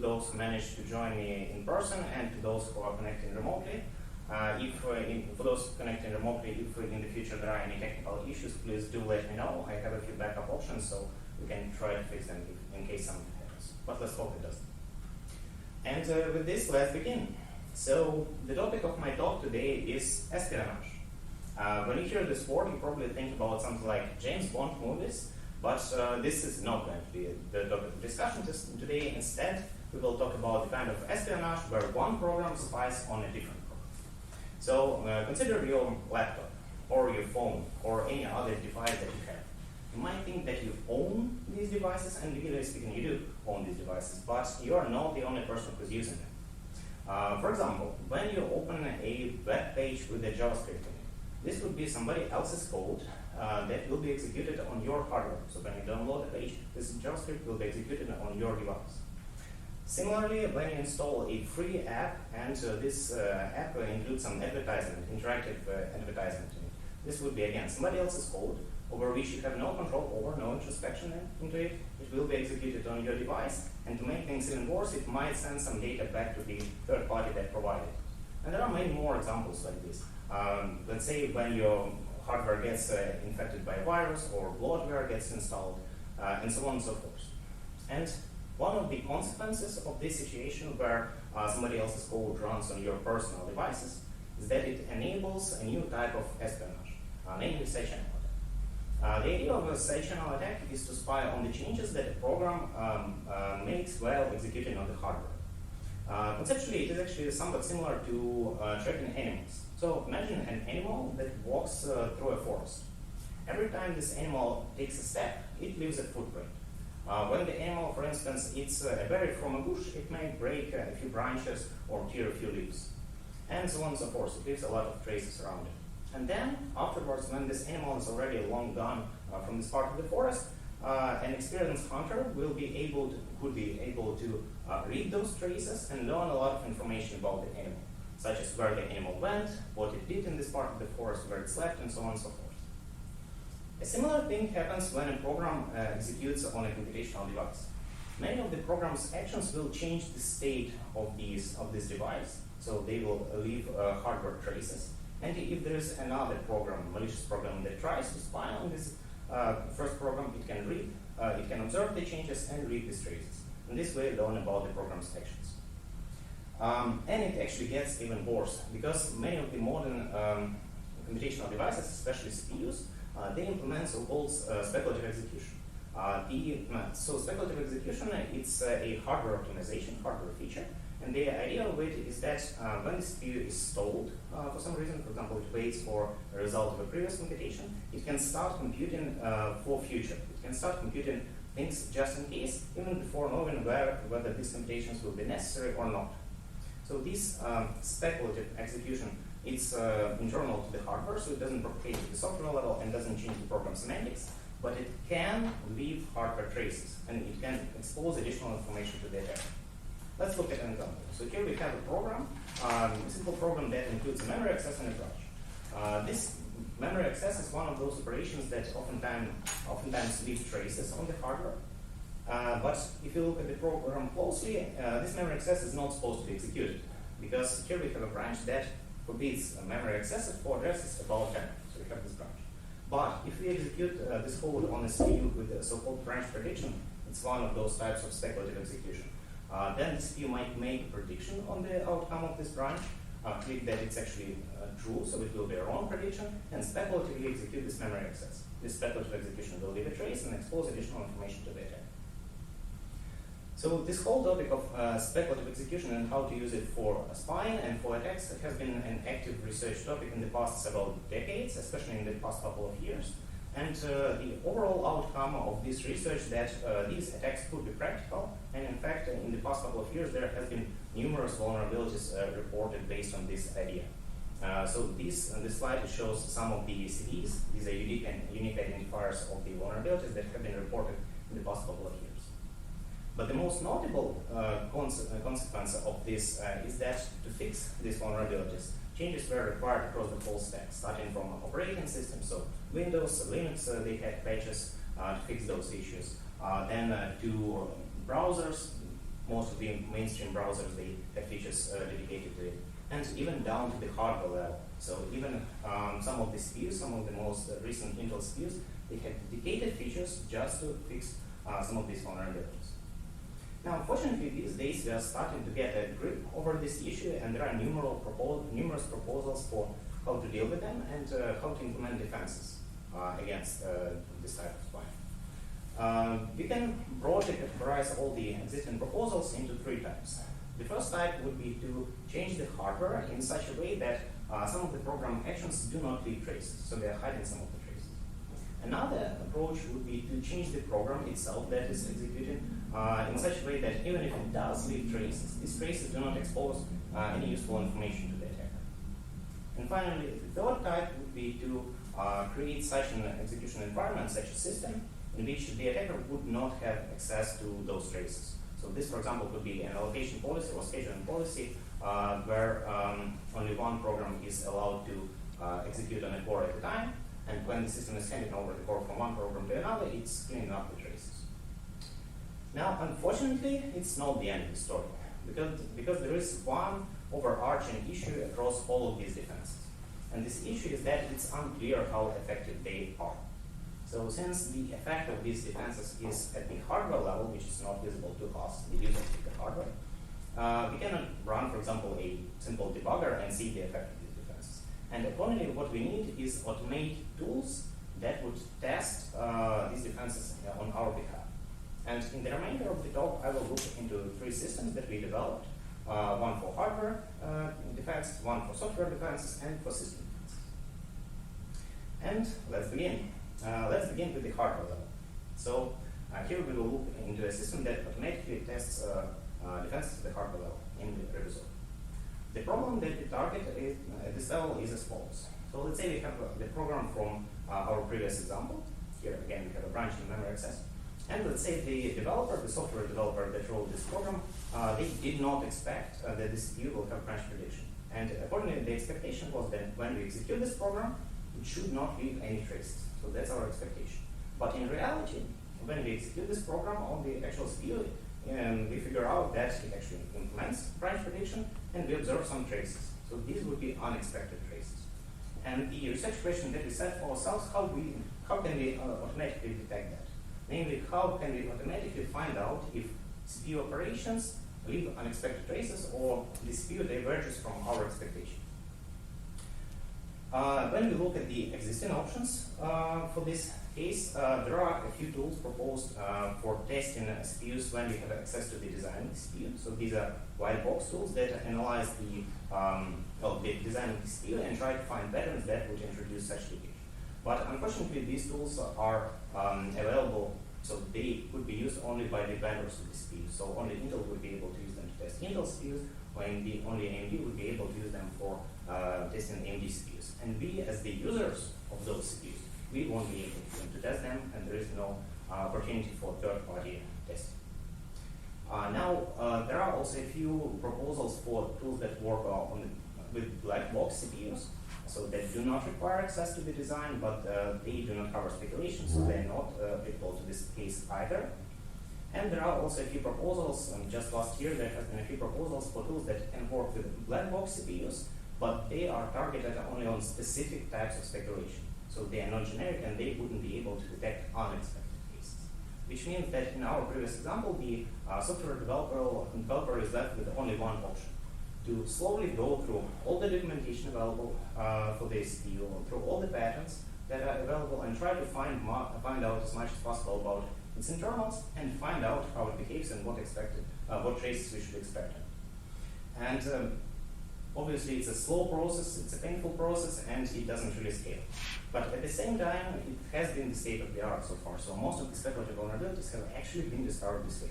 those who managed to join me in person and to those who are connecting remotely. For those connecting remotely, if in the future there are any technical issues, please do let me know. I have a few backup options, so we can try to fix them in case something happens. But let's hope it doesn't. And with this, let's begin. So the topic of my talk today is espionage. When you hear this word, you probably think about something like James Bond movies, but this is not going to be the topic of discussion today. Instead, we will talk about the kind of espionage where one program spies on a different program. So consider your laptop, or your phone, or any other device that you have. You might think that you own these devices, and legally speaking, you do own these devices, but you are not the only person who's using them. For example, when you open a web page with a JavaScript in it, this would be somebody else's code that will be executed on your hardware. So when you download a page, this JavaScript will be executed on your device. Similarly, when you install a free app, and this app includes some advertisement, interactive advertisement in it, this would be again somebody else's code over which you have no control over, no introspection into it. It will be executed on your device, and to make things even worse, it might send some data back to the third party that provided it. And there are many more examples like this. Let's say when your hardware gets infected by a virus, or bloatware gets installed, and so on and so forth. And one of the consequences of this situation where somebody else's code runs on your personal devices is that it enables a new type of espionage, namely side channel attack. The idea of a side channel attack is to spy on the changes that a program makes while executing on the hardware. Conceptually, it is actually somewhat similar to tracking animals. So imagine an animal that walks through a forest. Every time this animal takes a step, it leaves a footprint. When the animal, for instance, eats a berry from a bush, it may break a few branches or tear a few leaves, and so on and so forth. It leaves a lot of traces around it. And then, afterwards, when this animal is already long gone from this part of the forest, an experienced hunter could be able to read those traces and learn a lot of information about the animal, such as where the animal went, what it did in this part of the forest, where it slept, and so on and so forth. A similar thing happens when a program executes on a computational device. Many of the program's actions will change the state of this device, so they will leave hardware traces. And if there is another program, malicious program, that tries to spy on this first program, it can observe the changes and read these traces. In this way, learn about the program's actions. And it actually gets even worse, because many of the modern computational devices, especially CPUs, they implement so-called speculative execution. So speculative execution, it's a hardware optimization, hardware feature, and the idea of it is that when the CPU is stalled for some reason, for example, it waits for a result of a previous computation, it can start computing for future. It can start computing things just in case, even before knowing whether these computations will be necessary or not. So this speculative execution, it's internal to the hardware, so it doesn't propagate to the software level and doesn't change the program semantics, but it can leave hardware traces, and it can expose additional information to the attacker. Let's look at an example. So here we have a program, a simple program that includes a memory access and a branch. This memory access is one of those operations that oftentimes leave traces on the hardware. But if you look at the program closely, this memory access is not supposed to be executed, because here we have a branch that forbids memory access for addresses above 10. So we have this branch. But if we execute this code on a CPU with the so-called branch prediction, it's one of those types of speculative execution. Then the CPU might make a prediction on the outcome of this branch, click that it's actually true, so it will be a wrong prediction, and speculatively execute this memory access. This speculative execution will leave a trace and expose additional information to the attacker. So this whole topic of speculative execution and how to use it for spying and for attacks has been an active research topic in the past several decades, especially in the past couple of years. And the overall outcome of this research that these attacks could be practical, and in fact, in the past couple of years, there has been numerous vulnerabilities reported based on this idea. So this slide shows some of the CVs. These are unique identifiers of the vulnerabilities that have been reported in the past couple of years. But the most notable consequence of this is that to fix these vulnerabilities, changes were required across the whole stack, starting from operating systems, so Windows, Linux, they had patches to fix those issues. Then to browsers, most of the mainstream browsers, they have features dedicated to it. And even down to the hardware level. So even some of the SPUs, some of the most recent Intel SPUs, they have dedicated features just to fix some of these vulnerabilities. Now, unfortunately, these days we are starting to get a grip over this issue, and there are numerous proposals for how to deal with them and how to implement defenses against this type of spying. We can broadly categorize all the existing proposals into three types. The first type would be to change the hardware in such a way that some of the program actions do not leave traces, so they are hiding some of the traces. Another approach would be to change the program itself that is executed in such a way that even if it does leave traces, these traces do not expose any useful information to the attacker. And finally, the third type would be to create such an execution environment, such a system, in which the attacker would not have access to those traces. So this, for example, could be an allocation policy or scheduling policy where only one program is allowed to execute on a core at a time, and when the system is handing over the core from one program to another, it's cleaning up the traces. Now, unfortunately, it's not the end of the story, because there is one overarching issue across all of these defenses. And this issue is that it's unclear how effective they are. So since the effect of these defenses is at the hardware level, which is not visible to us, the users of the hardware, we cannot run, for example, a simple debugger and see the effect of these defenses. And accordingly, what we need is automate tools that would test these defenses on our behalf. And in the remainder of the talk, I will look into three systems that we developed, one for hardware defense, one for software defenses, and for system defenses. And let's begin. Let's begin with the hardware level. So here we will look into a system that automatically tests defenses at the hardware level in the result. The problem that we target at this level is as follows. So let's say we have the program from our previous example. Here again we have a branch in memory access. And let's say the developer, the software developer that wrote this program, they did not expect that this view will have branch prediction. And accordingly, the expectation was that when we execute this program, it should not leave any traces. So that's our expectation. But in reality, when we execute this program on the actual CPU, we figure out that it actually implements branch prediction, and we observe some traces. So these would be unexpected traces. And the research question that we set for ourselves, how can we automatically detect that? Namely, how can we automatically find out if CPU operations leave unexpected traces or the CPU diverges from our expectation? When we look at the existing options for this case, there are a few tools proposed for testing SPUs when we have access to the design SPU. So these are white box tools that analyze the design of the SPU and try to find patterns that would introduce such leakage. But unfortunately, these tools are available, so they could be used only by the vendors of the SPU. So only Intel would be able to use them to test Intel SPUs, when only AMD would be able to use them for testing AMD SPUs. And we, as the users of those SPUs, we won't be able to test them, and there is no opportunity for third-party testing. Now, there are also a few proposals for tools that work with black box CPUs, so that do not require access to the design, but they do not cover speculation, so they're not applicable to this case either. And there are also a few proposals, just last year there have been a few proposals for tools that can work with black box CPUs, but they are targeted only on specific types of speculation. So they are not generic and they wouldn't be able to detect unexpected cases. Which means that in our previous example, the software developer is left with only one option: to slowly go through all the documentation available for the CPU, through all the patterns that are available, and try to find out as much as possible about its internals and find out how it behaves and what traces we should expect. And obviously, it's a slow process, it's a painful process, and it doesn't really scale. But at the same time, it has been the state of the art so far. So most of the speculative vulnerabilities have actually been discovered this way.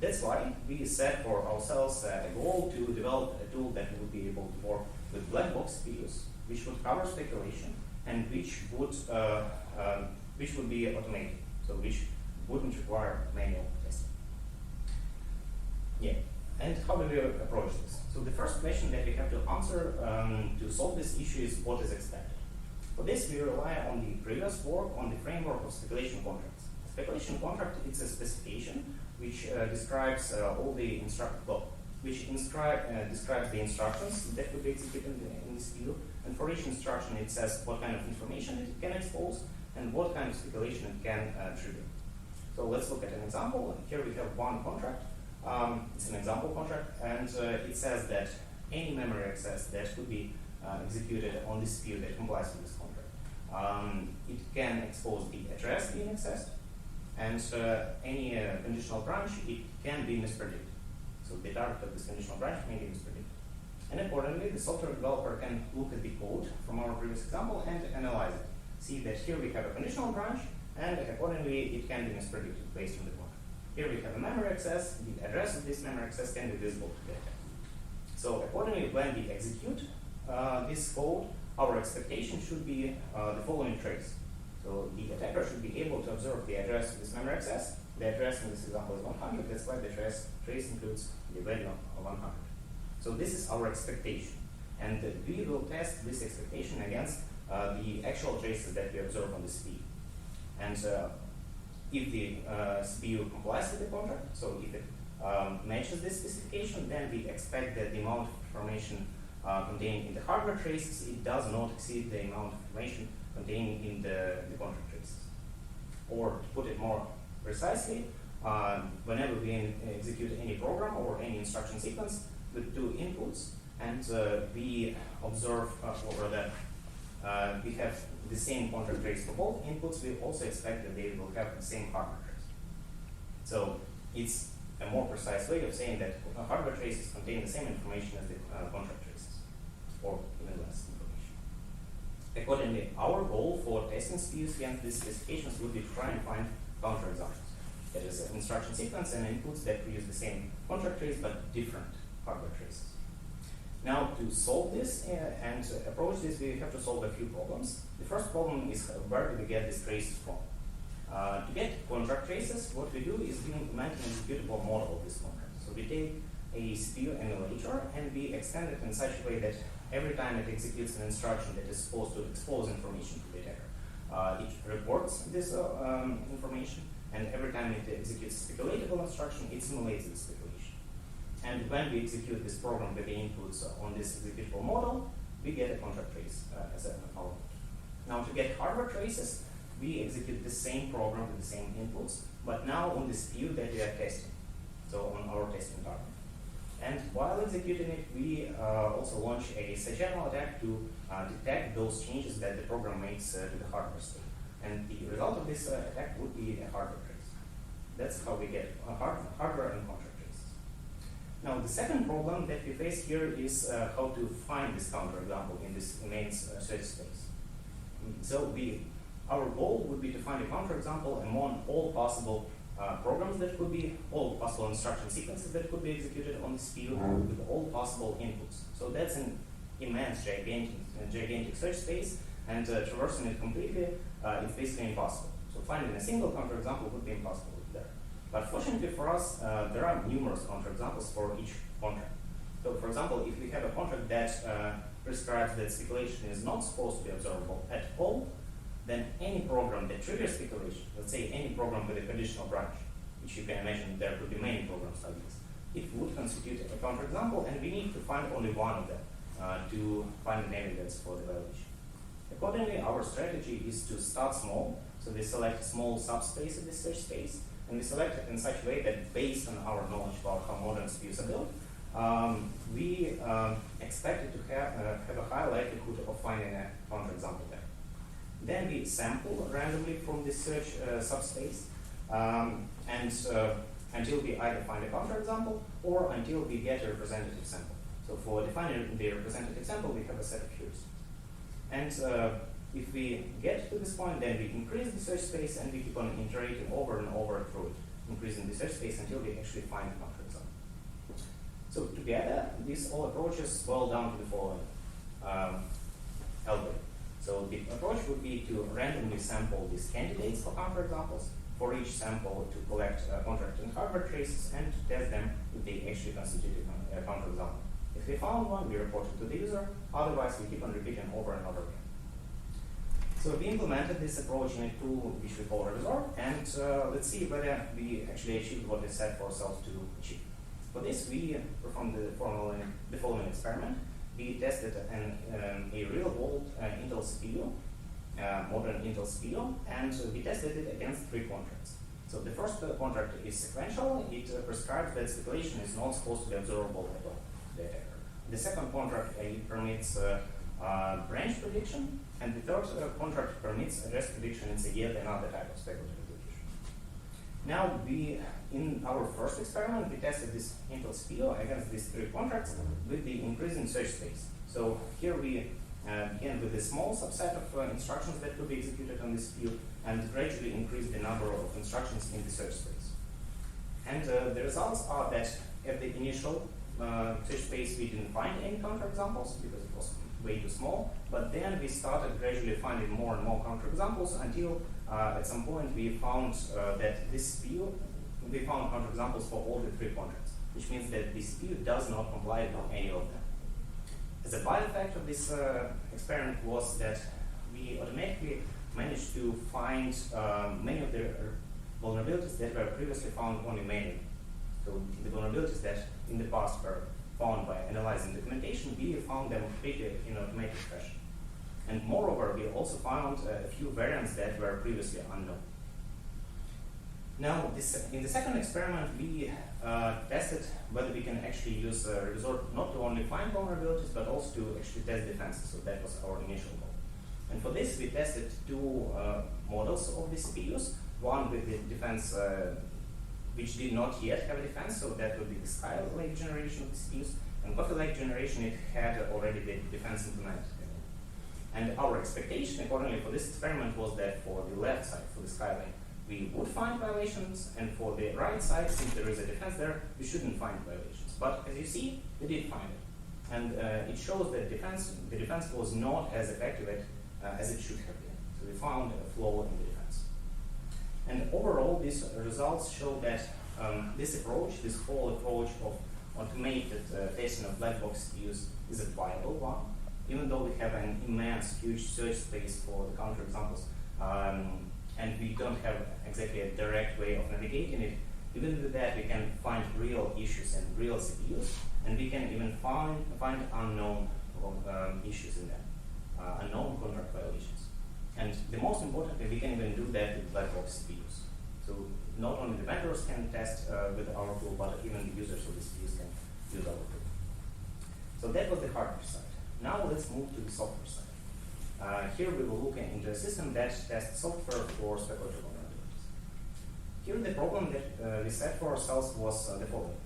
That's why we set for ourselves a goal to develop a tool that would be able to work with black box SPUs, which would cover speculation and which would be automated, so which wouldn't require manual testing. Yeah. And how do we approach this? So the first question that we have to answer to solve this issue is what is expected. For this, we rely on the previous work on the framework of speculation contracts. A speculation contract is a specification which describes all the describes the instructions that would be executed in this view. And for each instruction, it says what kind of information it can expose and what kind of speculation it can trigger. So let's look at an example. Here we have one contract. It's an example contract, and it says that any memory access that could be executed on this view that complies with this contract, it can expose the address being accessed, and any conditional branch, it can be mispredicted. So the target of this conditional branch may be mispredicted. And accordingly, the software developer can look at the code from our previous example and analyze it. See that here we have a conditional branch, and accordingly, it can be mispredicted based on the code. Here we have a memory access. The address of this memory access can be visible to the attacker. So accordingly, when we execute this code, our expectation should be the following trace. So the attacker should be able to observe the address of this memory access. The address in this example is 100. That's why the trace includes the value of 100. So this is our expectation. And we will test this expectation against the actual traces that we observe on the CPU. And if the CPU complies with the contract, so if it matches this specification, then we expect that the amount of information contained in the hardware traces, it does not exceed the amount of information contained in the contract traces. Or to put it more precisely, whenever we execute any program or any instruction sequence with two inputs, and we observe, or rather, we have the same contract trace for both inputs, we also expect that they will have the same hardware trace. So it's a more precise way of saying that hardware traces contain the same information as the contract traces, or even less information. Accordingly, our goal for testing SPUs against these specifications would be to try and find counterexamples. That is, an instruction sequence and inputs that use the same contract trace but different hardware traces. Now, to solve this and approach this, we have to solve a few problems. The first problem is where do we get these traces from? To get contract traces, what we do is we implement an executable model of this contract. So we take a SPU emulator and we extend it in such a way that every time it executes an instruction that is supposed to expose information to the attacker, it reports this information, and every time it executes a speculatable instruction, it simulates the speculation. And when we execute this program with the inputs on this executable model, we get a contract trace as an output. Now, to get hardware traces, we execute the same program with the same inputs, but now on the SPU that we are testing, so on our testing target. And while executing it, we also launch a side-channel attack to detect those changes that the program makes to the hardware state. And the result of this attack would be a hardware trace. That's how we get hardware and contract traces. Now, the second problem that we face here is how to find this counterexample in this main search space. So our goal would be to find a counterexample among all possible programs that could be, all possible instruction sequences that could be executed on the CPU with all possible inputs. So that's an immense, gigantic search space, and traversing it completely is basically impossible. So finding a single counterexample would be impossible there. But fortunately for us, there are numerous counterexamples for each contract. So for example, if we have a contract that prescribes that speculation is not supposed to be observable at all, then any program that triggers speculation, let's say any program with a conditional branch, which you can imagine there could be many programs like this, it would constitute a counterexample, and we need to find only one of them to find an evidence for the violation. Accordingly, our strategy is to start small, so we select a small subspace of this search space, and we select it in such a way that based on our knowledge about how modern SPUs are built, we expect it to have a high likelihood of finding a counterexample there. Then we sample randomly from this search subspace until we either find a counterexample or until we get a representative sample. So for defining the representative sample, we have a set of heuristics. And if we get to this point, then we increase the search space and we keep on iterating over and over through it, increasing the search space until we actually find a counterexample. So together, these all approaches boil down to the following algorithm. So the approach would be to randomly sample these candidates for counterexamples, for each sample to collect contract and hardware traces and to test them if they actually constitute a counterexample. If we found one, we report it to the user, otherwise we keep on repeating over and over again. So we implemented this approach in a tool which we call Revisor, and let's see whether we actually achieved what we set for ourselves to achieve. For this, we performed the following experiment. We tested a real-world Intel CPU, modern Intel CPU, and we tested it against 3 contracts. So the first contract is sequential. It prescribes that speculation is not supposed to be observable at all. The second contract permits branch prediction, and the third contract permits address prediction. It's yet another type of speculative execution. Now, in our first experiment, we tested this Intel CPU against these 3 contracts with the increasing search space. So here we began with a small subset of instructions that could be executed on this CPU, and gradually increased the number of instructions in the search space. And the results are that at the initial search space, we didn't find any counterexamples because it was way too small, but then we started gradually finding more and more counterexamples until at some point we found that this CPU, we found counterexamples for all the 3 contracts, which means that this CPU does not comply with any of them. As a byeffect of this experiment was that we automatically managed to find many of the vulnerabilities that were previously found only manually. So the vulnerabilities that in the past were found by analyzing documentation, we found them completely in automatic fashion. And moreover, we also found a few variants that were previously unknown. Now, in the second experiment, we tested whether we can actually use Revisor not to only find vulnerabilities, but also to actually test defenses. So that was our initial goal. And for this, we tested 2 models of the CPUs. One with the defense which did not yet have a defense, so that would be the Skylake generation of the CPUs. And Coffee Lake generation, it had already the defense implemented. And our expectation, accordingly, for this experiment was that for the left side, for the Skylake, we would find violations, and for the right side, since there is a defense there, we shouldn't find violations. But as you see, we did find it. And it shows that the defense was not as effective as it should have been. So we found a flaw in the defense. And overall, these results show that this whole approach of automated testing of black box CPUs is a viable one, even though we have an immense, huge search space for the counterexamples, and we don't have exactly a direct way of navigating it. Even with that, we can find real issues in real CPUs, and we can even find unknown issues in them, unknown contract violations. And the most importantly, we can even do that with black box CPUs. So not only the vendors can test with our tool, but even the users of the CPUs can use our tool. So that was the hardware side. Now let's move to the software side. Here we will look into a system that tests software for speculative vulnerabilities. Here the problem that we set for ourselves was the following.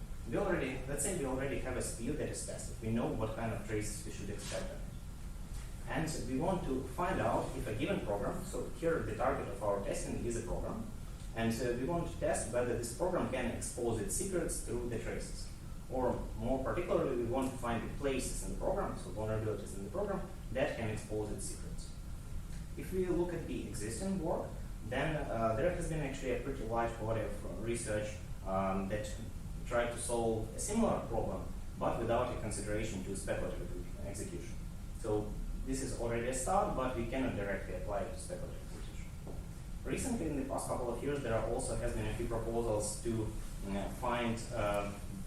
Let's say we already have a CPU that is tested. We know what kind of traces we should expect on it. And we want to find out if a given program, so here the target of our testing is a program, and we want to test whether this program can expose its secrets through the traces. Or more particularly, we want to find the places in the program, so vulnerabilities in the program, that can expose its secrets. If we look at the existing work, then there has been actually a pretty large body of research that tried to solve a similar problem, but without a consideration to speculative execution. So this is already a start, but we cannot directly apply it to speculative execution. Recently, in the past couple of years, there also has been a few proposals to find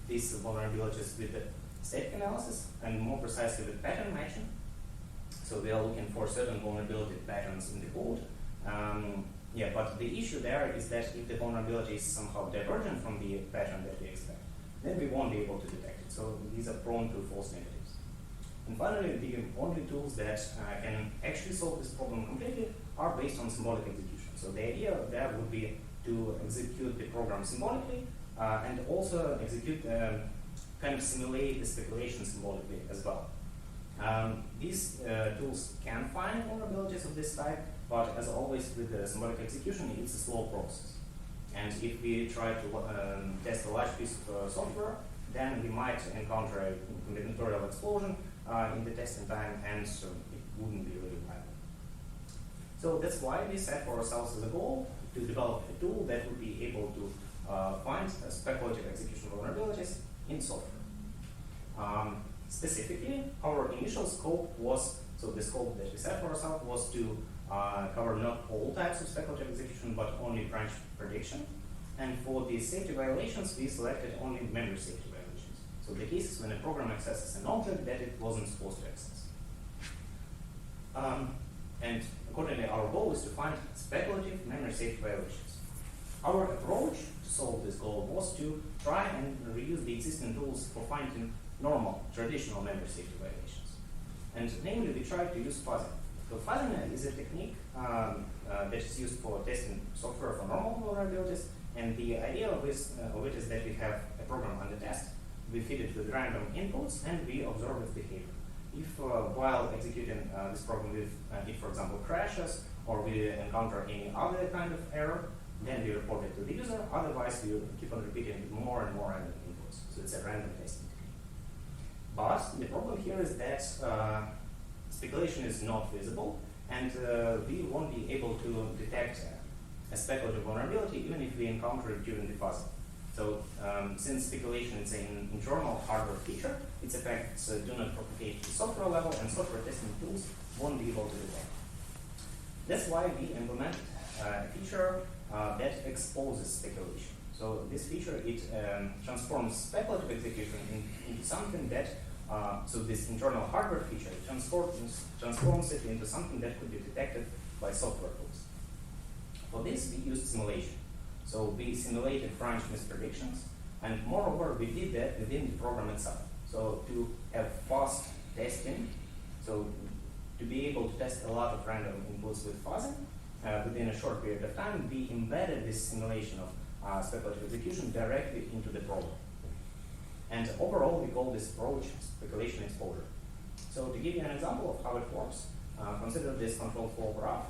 these vulnerabilities with the static analysis, and more precisely with pattern matching. So we are looking for certain vulnerability patterns in the code. But the issue there is that if the vulnerability is somehow divergent from the pattern that we expect, then we won't be able to detect it. So these are prone to false negatives. And finally, the only tools that can actually solve this problem completely are based on symbolic execution. So the idea there would be to execute the program symbolically and also execute, kind of simulate the speculation symbolically as well. These tools can find vulnerabilities of this type, but as always with the symbolic execution, it's a slow process. And if we try to test a large piece of software, then we might encounter a combinatorial explosion in the testing time, and so it wouldn't be really viable. So that's why we set for ourselves as a goal to develop a tool that would be able to find speculative execution vulnerabilities in software. Specifically, our initial scope was, so the scope that we set for ourselves was to cover not all types of speculative execution, but only branch prediction. And for the safety violations, we selected only memory safety violations. So the cases when a program accesses an object that it wasn't supposed to access. And accordingly, our goal is to find speculative memory safety violations. Our approach to solve this goal was to try and reuse the existing tools for finding normal, traditional memory safety violations. And namely, we tried to use fuzzing. So fuzzing is a technique that is used for testing software for normal vulnerabilities. And the idea of it is that we have a program under test, we feed it with random inputs, and we observe its behavior. If while executing this program, if, for example, crashes, or we encounter any other kind of error, then we report it to the user. Otherwise, we keep on repeating more and more random inputs. So it's a random testing technique. But the problem here is that speculation is not visible, and we won't be able to detect a speculative vulnerability even if we encounter it during the fuzzing. So since speculation is an internal hardware feature, its effects do not propagate to software level, and software testing tools won't be able to detect. That's why we implemented a feature that exposes speculation. So this feature, it transforms speculative execution into something that, so this internal hardware feature transforms it into something that could be detected by software tools. For this, we used simulation. So we simulated branch mispredictions, and moreover, we did that within the program itself. So to have fast testing, so to be able to test a lot of random inputs with fuzzing within a short period of time, we embedded this simulation of speculative execution directly into the program. And overall, we call this approach speculation exposure. So to give you an example of how it works, consider this control flow graph.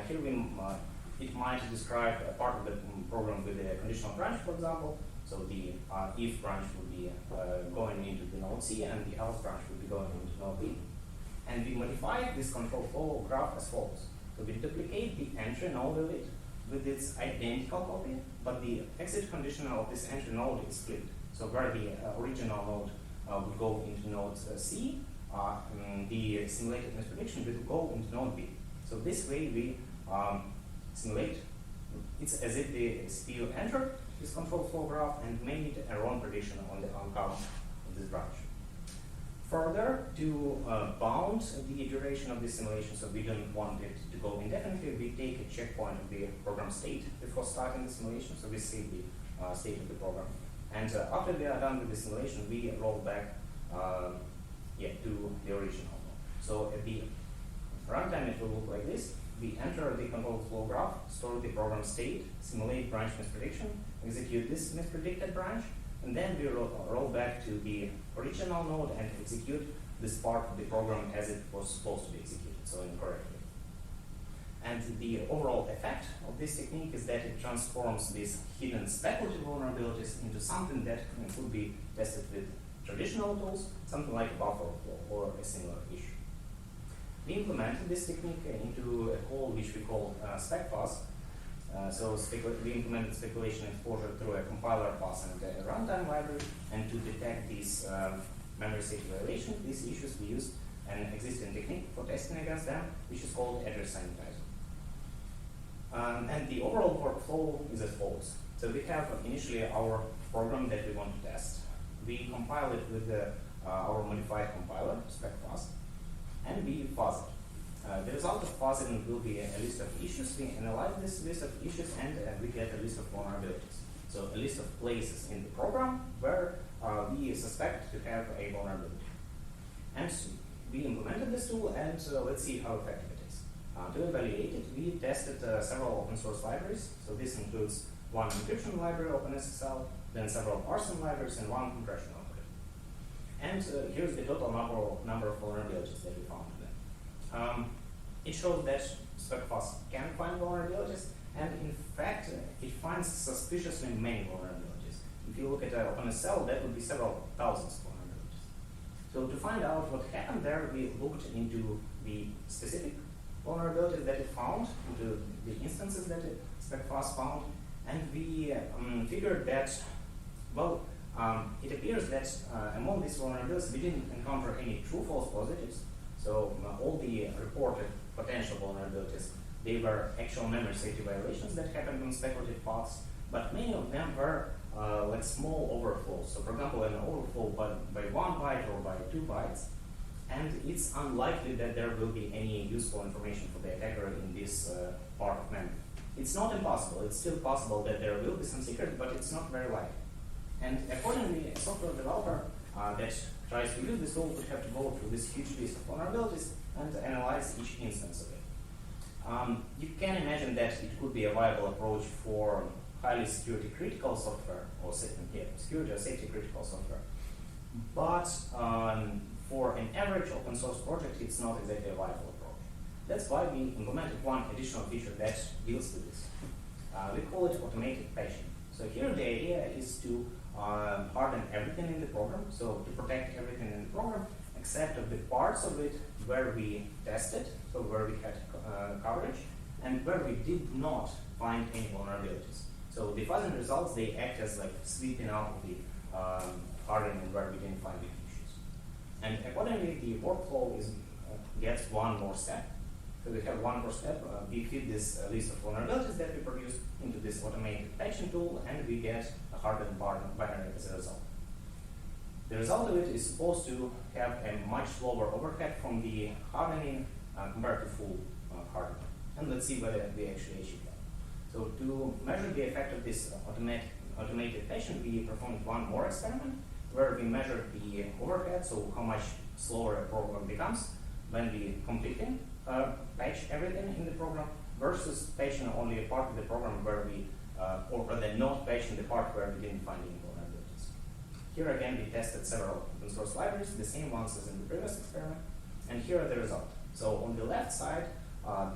Here it might describe a part of the program with a conditional branch, for example. So the if branch would be going into the node C, and the else branch would be going into node B. And we modify this control flow graph as follows. So we duplicate the entry node of it with its identical copy, but the exit condition of this entry node is flipped. So where the original node would go into node C, the simulated misprediction will go into node B. So this way we simulate, it's as if the CPU entered this control flow graph and made a wrong prediction on the count of this branch. Further, to bound the duration of this simulation, so we don't want it to go indefinitely, we take a checkpoint of the program state before starting the simulation, so we save the state of the program. And after we are done with the simulation, we roll back to the original. So at the runtime, it will look like this. We enter the control flow graph, store the program state, simulate branch misprediction, execute this mispredicted branch, and then we roll back to the original node and execute this part of the program as it was supposed to be executed, so incorrectly. And the overall effect of this technique is that it transforms these hidden speculative vulnerabilities into something that could be tested with traditional tools, something like buffer flow or a similar issue. We implemented this technique into a call which we call specfuzz. So we implemented speculation exposure through a compiler pass and a runtime library, and to detect these memory safety violations, these issues, we used an existing technique for testing against them, which is called address sanitizer. And the overall workflow is as follows. So we have initially our program that we want to test. We compile it with our modified compiler, specfuzz, and we fuzz it. The result of fuzzing will be a list of issues. We analyze this list of issues, and we get a list of vulnerabilities. So a list of places in the program where we suspect to have a vulnerability. And we implemented this tool, and let's see how effective it is. To evaluate it, we tested several open source libraries. So this includes one encryption library, OpenSSL, then several parsing libraries, and one compression library. And here's the total number of vulnerabilities that we found in it. It shows that specfuzz can find vulnerabilities, and in fact, it finds suspiciously many vulnerabilities. If you look at OpenSSL, that would be several thousands vulnerabilities. So to find out what happened there, we looked into the specific vulnerabilities that it found, into the instances that specfuzz found, and we figured that, well, it appears that among these vulnerabilities, we didn't encounter any true-false positives. So all the reported potential vulnerabilities. They were actual memory safety violations that happened on speculative paths, but many of them were like small overflows. So for example, an overflow by 1 byte or by 2 bytes, and it's unlikely that there will be any useful information for the attacker in this part of memory. It's not impossible. It's still possible that there will be some secret, but it's not very likely. And accordingly, a software developer that tries to use this tool would have to go through this huge list of vulnerabilities and analyze each instance of it. You can imagine that it could be a viable approach for highly security critical software, or security or safety critical software. But for an average open source project, it's not exactly a viable approach. That's why we implemented one additional feature that deals with this. We call it automated patching. So here the idea is to harden everything in the program, so to protect everything in the program, except of the parts of it where we tested, so where we had coverage, and where we did not find any vulnerabilities. So the fuzzing results, they act as like sweeping out the hardening where we didn't find any issues. And accordingly, the workflow gets one more step. So we have one more step. We feed this list of vulnerabilities that we produce into this automated patching tool, and we get a hardened binary as a result. The result of it is supposed to have a much lower overhead from the hardening compared to full hardening. And let's see whether we actually achieve that. So to measure the effect of this automated patching, we performed one more experiment where we measured the overhead, so how much slower a program becomes when we completely patch everything in the program versus patching only a part of the program where we, or rather not patching the part where we didn't find any vulnerabilities. Here again, we tested several open source libraries, the same ones as in the previous experiment, and here are the results. So on the left side,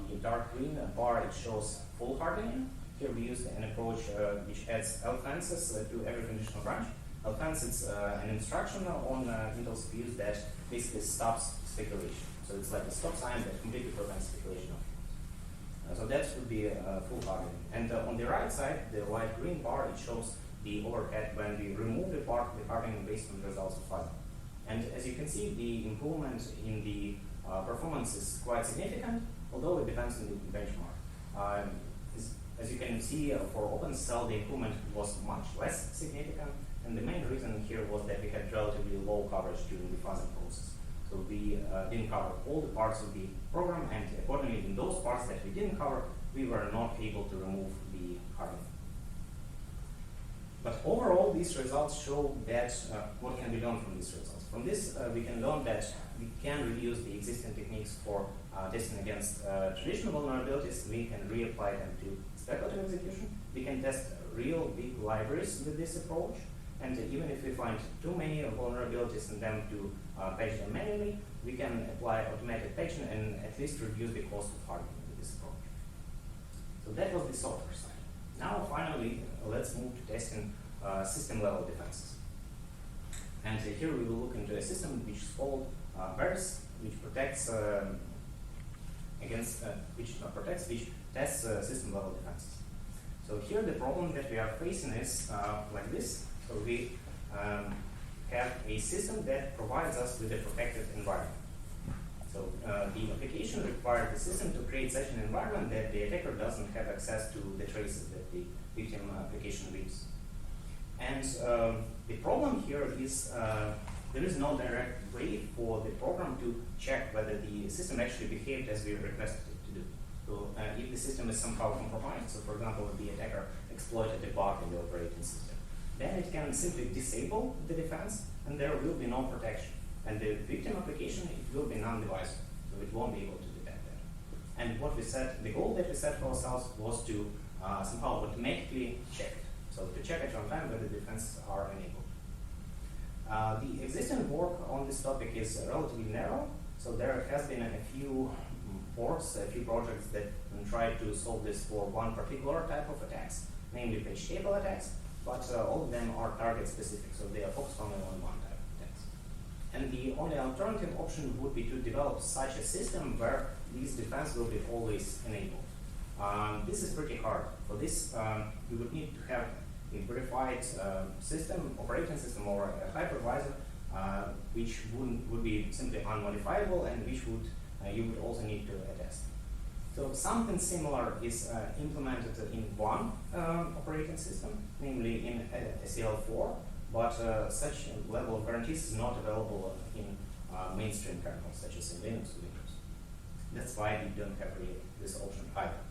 the dark green bar, it shows full hardening. Here we used an approach which adds L-fences to every conditional branch. L-fence is an instruction on Intel CPUs that basically stops speculation. So it's like a stop sign that completely prevents speculation of so that would be full hardening. And on the right side, the light green bar, it shows the overhead when we remove the part of the hardening based on the results of fuzzing. And as you can see, the improvement in the performance is quite significant, although it depends on the benchmark. As you can see, for OpenCell, the improvement was much less significant, and the main reason here was that we had relatively low coverage during the fuzzing process. So we didn't cover all the parts of the program, and accordingly, in those parts that we didn't cover, we were not able to remove the hardening. But overall, these results show that what can be learned from these results. From this, we can learn that we can reuse the existing techniques for testing against traditional vulnerabilities. We can reapply them to speculative execution. We can test real big libraries with this approach. And even if we find too many vulnerabilities in them to patch them manually, we can apply automated patching and at least reduce the cost of hardening with this approach. So that was the software side. Now, finally, let's move to testing system-level defenses. And here we will look into a system which is called VERS, which protects which tests system-level defenses. So here the problem that we are facing is like this. So we have a system that provides us with a protected environment. So the application requires the system to create such an environment that the attacker doesn't have access to the traces that the victim application leaves. And the problem here is there is no direct way for the program to check whether the system actually behaved as we requested it to do. So if the system is somehow compromised, so for example, if the attacker exploited a bug in the operating system, then it can simply disable the defense and there will be no protection. And the victim application, it will be non-divisible, so it won't be able to detect that. And what we said, the goal that we set for ourselves was to somehow automatically check it. So to check at runtime whether the defenses are enabled. The existing work on this topic is relatively narrow, so there has been a few ports, a few projects that try to solve this for one particular type of attacks, namely page table attacks, but all of them are target specific, so they are focused only on one type of attacks. And the only alternative option would be to develop such a system where these defenses will be always enabled. This is pretty hard. For this, you would need to have a verified system, operating system, or a hypervisor, which would be simply unmodifiable and which would you would also need to attest. So something similar is implemented in one operating system, namely in SEL4, but such level of guarantees is not available in mainstream kernels, such as in Linux or Windows. That's why we don't have really this option either.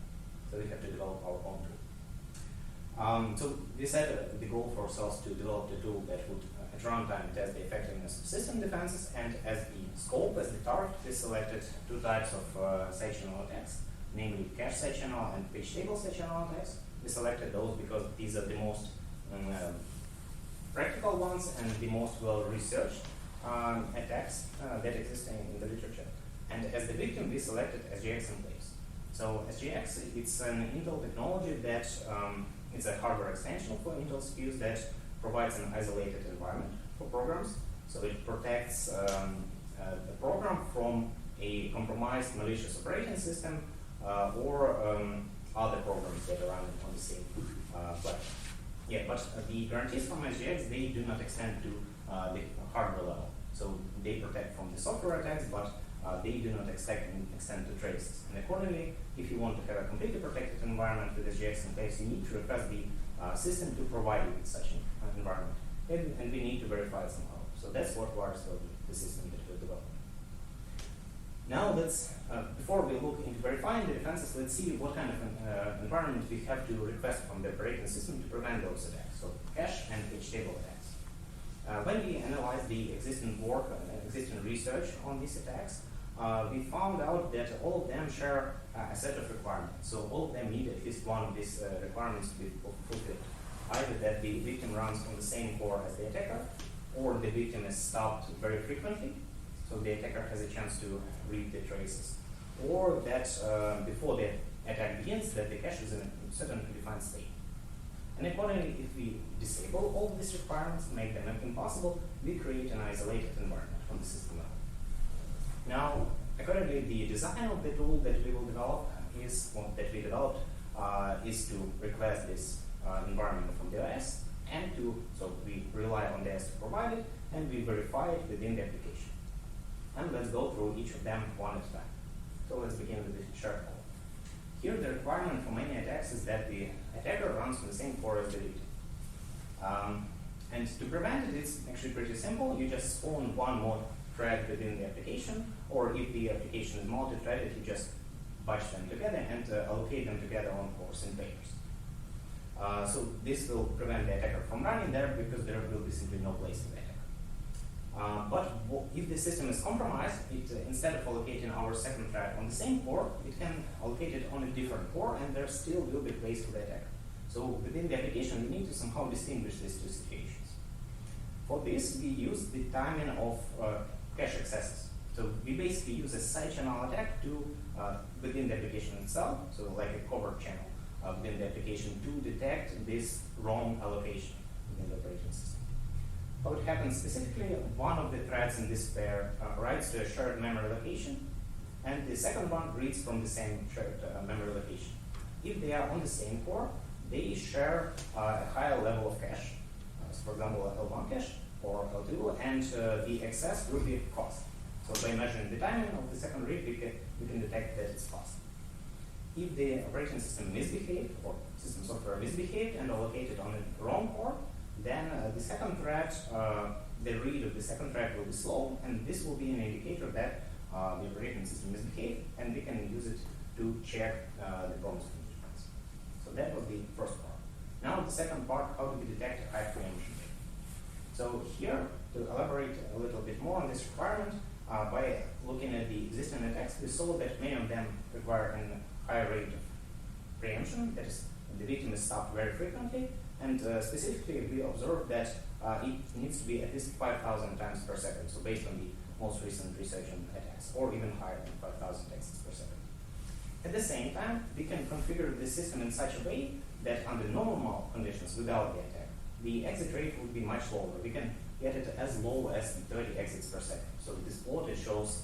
So we have to develop our own tool. So we set the goal for ourselves to develop the tool that would at runtime test the effectiveness of system defenses, and as the scope, as the target, we selected two types of side channel attacks, namely cache side channel and page table side channel attacks. We selected those because these are the most practical ones and the most well-researched attacks that exist in the literature. And as the victim, we selected SGX enclaves. So SGX, it's an Intel technology that it's a hardware extension for Intel CPUs that provides an isolated environment for programs. So it protects the program from a compromised malicious operating system or other programs that are running on the same platform. Yeah, but the guarantees from SGX, they do not extend to the hardware level. So they protect from the software attacks, but they do not extend to traces. And accordingly, if you want to have a completely protected environment with SGX in place, you need to request the system to provide you with such an environment. And we need to verify it somehow. So that's what requires the system that we developed. Now let's, before we look into verifying the defenses, let's see what kind of an environment we have to request from the operating system to prevent those attacks. So cache and page table attacks. When we analyzed the existing work, existing research on these attacks, we found out that all of them share a set of requirements. So all of them need at least one of these requirements to be fulfilled. Either that the victim runs on the same core as the attacker, or the victim is stopped very frequently, so the attacker has a chance to read the traces, or that before the attack begins, that the cache is in a certain predefined state. And accordingly, if we disable all of these requirements, make them impossible, we create an isolated environment from the system level. Now, accordingly, the design of the tool that we will develop is, is to request this environment from the OS, and so we rely on the OS to provide it, and we verify it within the application. And let's go through each of them one at a time. So let's begin with the shared call. Here, the requirement for many attacks is that the attacker runs on the same core as the victim. And to prevent it, it's actually pretty simple. You just spawn one more thread within the application, or if the application is multi-threaded, you just batch them together and allocate them together on cores in pairs. So this will prevent the attacker from running there because there will be simply no place for the attacker. But if the system is compromised, instead of allocating our second thread on the same core, it can allocate it on a different core, and there still will be place for the attacker. So within the application, we need to somehow distinguish these two situations. For this, we use the timing of cache accesses. So we basically use a side channel attack to within the application itself, so like a covert channel within the application to detect this wrong allocation within the operating system. How it happens specifically, one of the threads in this pair writes to a shared memory location, and the second one reads from the same shared memory location. If they are on the same core, they share a higher level of cache, so for example, L1 cache or L2, and the access will be fast. So by measuring the timing of the second read, we can detect that it's fast. If the operating system misbehaved, or system software misbehaved and allocated on the wrong core, then the second thread, the read of the second thread will be slow, and this will be an indicator that the operating system misbehaved, and we can use it to check the promise difference. So that was the first part. Now the second part, how do we detect a high preemption rate? So here, to elaborate a little bit more on this requirement, by looking at the existing attacks, we saw that many of them require a high rate of preemption, that is, the victim is stopped very frequently, and specifically we observed that it needs to be at least 5,000 times per second, so based on the most recent research on attacks, or even higher than 5,000 texts per second. At the same time, we can configure the system in such a way that under normal conditions, without the attack, the exit rate would be much lower. We can get it as low as 30 exits per second. So this plot, it shows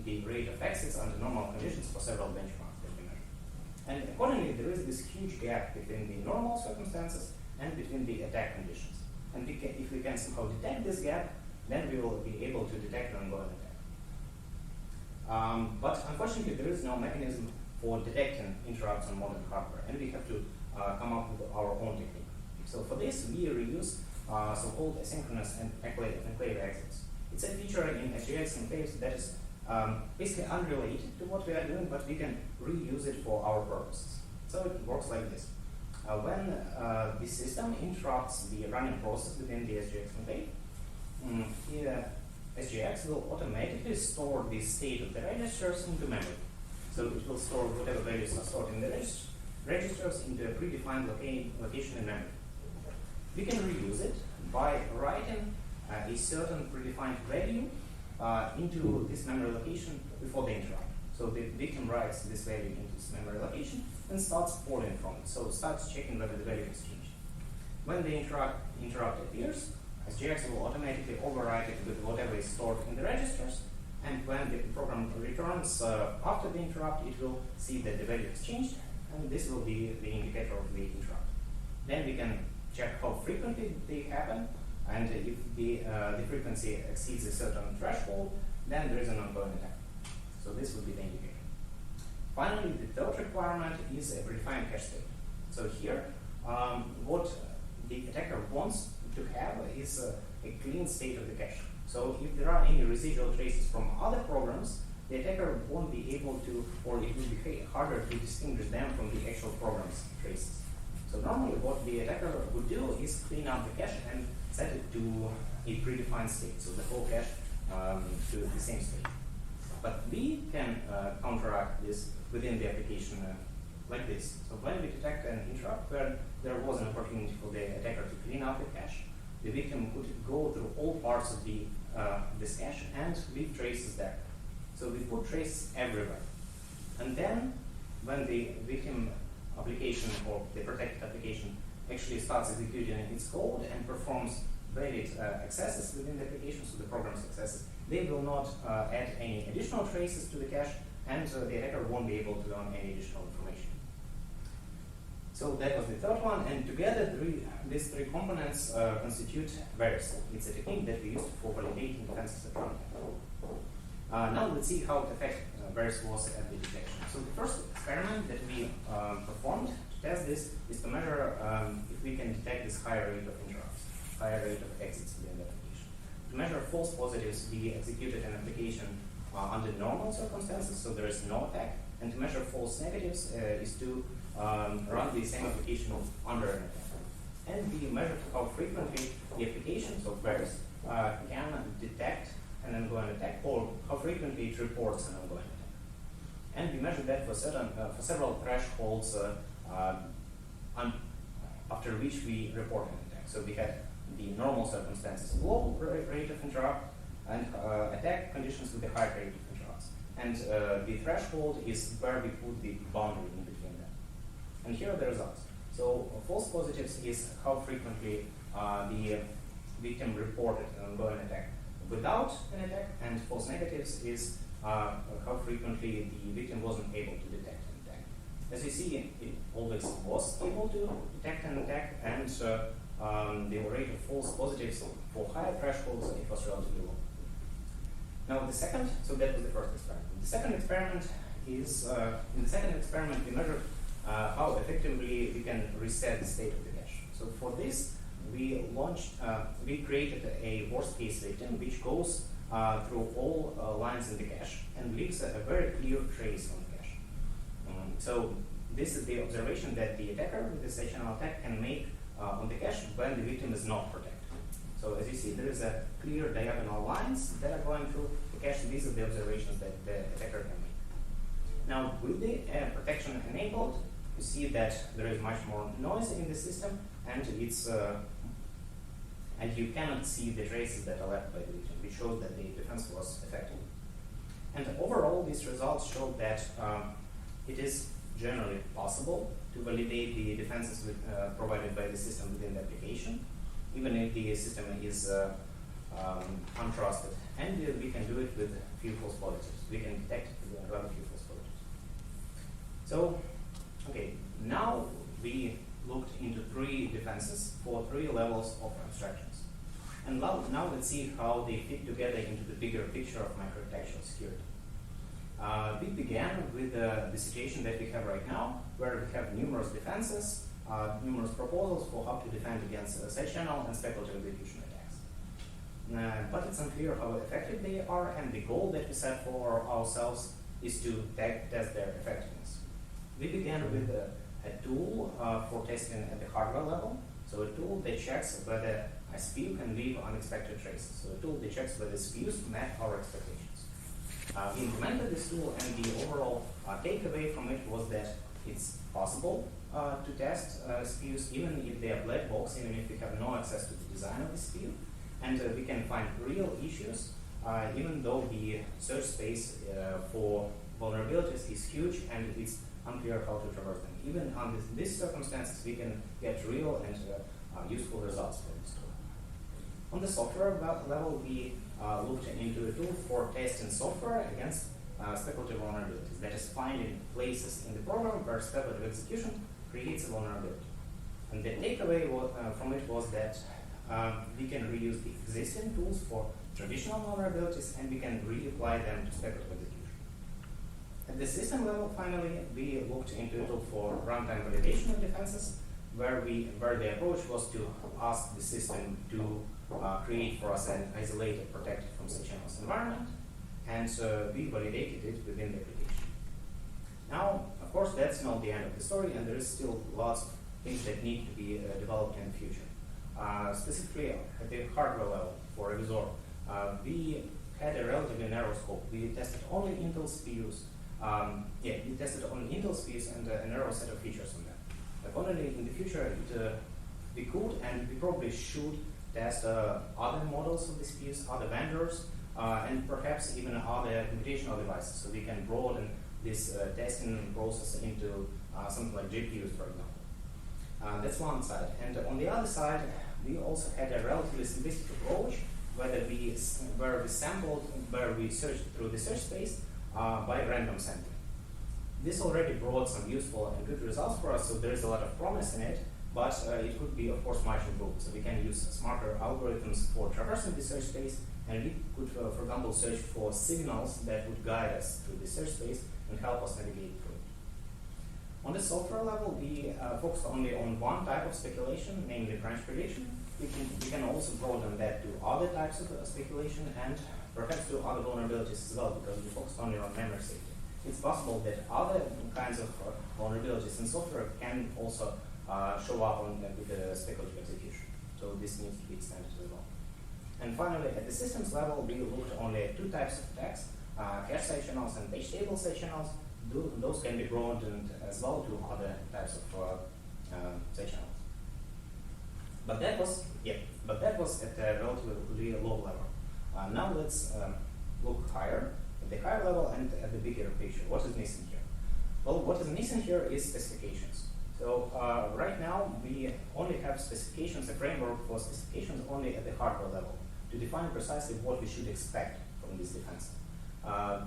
the rate of exits under normal conditions for several benchmarks that we measure. And accordingly, there is this huge gap between the normal circumstances and between the attack conditions. And if we can somehow detect this gap, then we will be able to detect an ongoing attack. But unfortunately, there is no mechanism for detecting interrupts on modern hardware, and we have to come up with our own technique. So for this, we reuse so-called asynchronous and enclave exits. It's a feature in SGX enclaves that is basically unrelated to what we are doing, but we can reuse it for our purposes. So it works like this. When the system interrupts the running process within the SGX enclave, SGX will automatically store the state of the registers into memory. So it will store whatever values are stored in the registers into a predefined location in memory. We can reuse it by writing a certain predefined value into this memory location before the interrupt. So the victim writes this value into this memory location and starts pulling from it. So starts checking whether the value has changed. When the interrupt appears, SGX will automatically overwrite it with whatever is stored in the registers, and when the program returns after the interrupt, it will see that the value has changed, and this will be the indicator of the interrupt. Then we can check how frequently they happen, and if the frequency exceeds a certain threshold, then there is an ongoing attack. So this will be the indicator. Finally, the third requirement is a predefined cache state. So here, what the attacker wants to have is a clean state of the cache. So if there are any residual traces from other programs, the attacker won't be able to, or it will be harder to distinguish them from the actual program's traces. So normally what the attacker would do is clean up the cache and set it to a predefined state, so the whole cache to the same state. But we can counteract this within the application like this. So when we detect an interrupt where there was an opportunity for the attacker to clean up the cache, the victim would go through all parts of the this cache and leave traces there. So we put traces everywhere. And then when the victim application or the protected application actually starts executing its code and performs valid accesses within the application, so the program's accesses, they will not add any additional traces to the cache, and the attacker won't be able to learn any additional information. So that was the third one, and together these three components constitute Varus. It's a technique that we use for validating defenses at runtime. Now let's see how effective Varus was at the detection. So the first experiment that we performed to test this is to measure if we can detect this higher rate of interrupts, higher rate of exits within the application. To measure false positives, we executed an application under normal circumstances, so there is no attack. And to measure false negatives is to run the same application under an attack. And we measured how frequently the application, so Varus, can detect an ongoing attack, or how frequently it reports an ongoing attack. And we measured that for several thresholds after which we report an attack. So we had the normal circumstances, low rate of interrupt, and attack conditions with a high rate of interrupts. And the threshold is where we put the boundary in between them. And here are the results. So false positives is how frequently the victim reported an ongoing attack without an attack, and false negatives is how frequently the victim wasn't able to detect an attack. As you see, it always was able to detect an attack, and the rate of false positives for higher thresholds, it was relatively low. Now the second, so that was the first experiment. The second experiment is, in the second experiment we measured how effectively we can reset the state of the cache. So for this, we created a worst case victim which goes through all lines in the cache and leaves a very clear trace on the cache. So this is the observation that the attacker with this HNL attack can make on the cache when the victim is not protected. So as you see, there is a clear diagonal lines that are going through the cache. These are the observations that the attacker can make. Now, with the protection enabled, you see that there is much more noise in the system, and it's and you cannot see the traces that are left by the victim, which shows that the defense was effective. And overall, these results show that it is generally possible to validate the defenses provided by the system within the application, even if the system is untrusted. And we can do it with few false positives. We can detect rather few false positives. So, okay, now we looked into three defenses for three levels of abstractions. And now let's see how they fit together into the bigger picture of microarchitectural security. We began with the situation that we have right now, where we have numerous defenses, numerous proposals for how to defend against side channel and speculative execution attacks. But it's unclear how effective they are, and the goal that we set for ourselves is to test their effectiveness. We began with a tool for testing at the hardware level. So a tool that checks whether a SPU can leave unexpected traces. So a tool that checks whether SPUs met our expectations. We implemented this tool, and the overall takeaway from it was that it's possible to test SPUs even if they are black box, even if we have no access to the design of the SPU. And we can find real issues, even though the search space for vulnerabilities is huge and it's unclear how to traverse them. Even under these circumstances, we can get real and useful results from this tool. On the software level, we looked into a tool for testing software against speculative vulnerabilities. That is, finding places in the program where speculative execution creates a vulnerability. And the takeaway from it was that we can reuse the existing tools for traditional vulnerabilities, and we can reapply them to speculative execution. At the system level, finally, we looked into a tool for runtime validation of defenses, where the approach was to ask the system to create for us an isolated, protected from side channels environment, and we validated it within the application. Now, of course, that's not the end of the story, and there is still lots of things that need to be developed in the future. Specifically at the hardware level for Revisor, we had a relatively narrow scope. We tested only Intel SPUs. We tested only Intel SPUs and a narrow set of features on them. Accordingly, in the future, we could and we probably should test other models of the SPUs, other vendors, and perhaps even other computational devices, so we can broaden this testing process into something like GPUs, for example. That's one side. And on the other side, we also had a relatively simplistic approach where we searched through the search space by random sampling. This already brought some useful and good results for us, so there is a lot of promise in it, but it could be, of course, much improved. So we can use smarter algorithms for traversing the search space, and we could, for example, search for signals that would guide us through the search space and help us navigate through it. On the software level, we focused only on one type of speculation, namely branch prediction. We can also broaden that to other types of speculation and perhaps to other vulnerabilities as well, because we focused only on memory safety. It's possible that other kinds of vulnerabilities in software can also show up with the speculative execution. So this needs to be extended as well. And finally, at the systems level, we looked only at two types of attacks, cache side channels and page table side channels. Those can be broadened as well to other types of side channels. But that was at a relatively low level. Now let's look higher, at the higher level and at the bigger picture. What is missing here? Well, what is missing here is specifications. So right now we only have specifications, a framework for specifications only at the hardware level to define precisely what we should expect from this defense.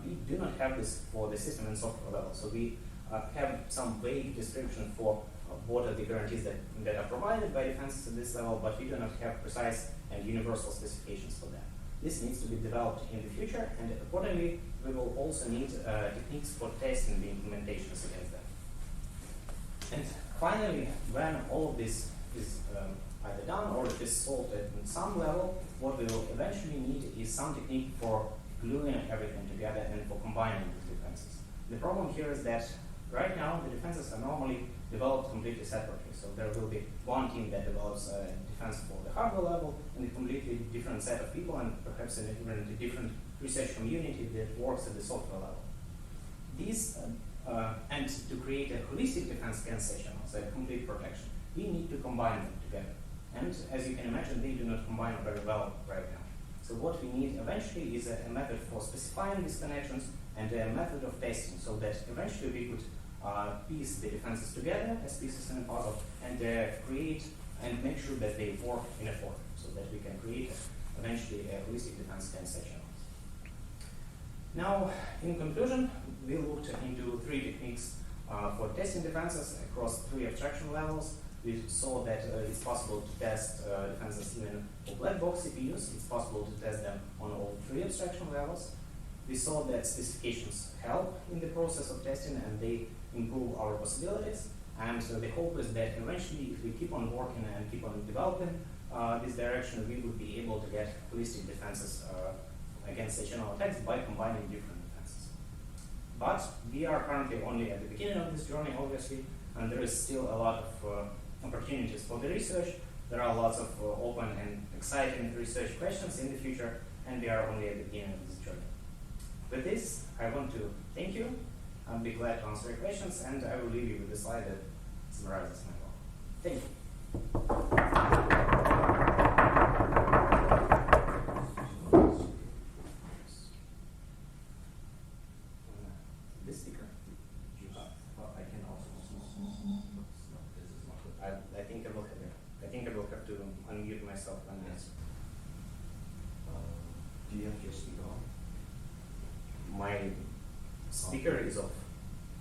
We do not have this for the system and software level. So we have some vague description for what are the guarantees that are provided by defenses at this level, but we do not have precise and universal specifications for that. This needs to be developed in the future, and accordingly, we will also need techniques for testing the implementations against them. And finally, when all of this is either done or it is solved at some level, what we will eventually need is some technique for gluing everything together and for combining these defenses. The problem here is that right now the defenses are normally developed completely separately. So there will be one team that develops a defense for the hardware level and a completely different set of people and perhaps even a different research community that works at the software level. These and to create a holistic defense against side channels, a complete protection, we need to combine them together. And as you can imagine, they do not combine very well right now. So what we need eventually is a method for specifying these connections and a method of testing, so that eventually we could piece the defenses together as pieces in a puzzle and create and make sure that they work in a form, so that we can create eventually a holistic defense against side channels. Now, in conclusion, we looked into three techniques for testing defenses across three abstraction levels. We saw that it's possible to test defenses even for black box CPUs. It's possible to test them on all three abstraction levels. we saw that specifications help in the process of testing and they improve our possibilities. And the hope is that eventually, if we keep on working and keep on developing this direction, we would be able to get holistic defenses against HTML attacks by combining different defenses. But we are currently only at the beginning of this journey, obviously, and there is still a lot of opportunities for the research. There are lots of open and exciting research questions in the future, and we are only at the beginning of this journey. With this, I want to thank you. I'll be glad to answer your questions, and I will leave you with the slide that summarizes my work. Thank you. This speaker? I can also. No, this is not good. I think I will have to unmute myself when I answer. Do you have your speaker on? My speaker is off.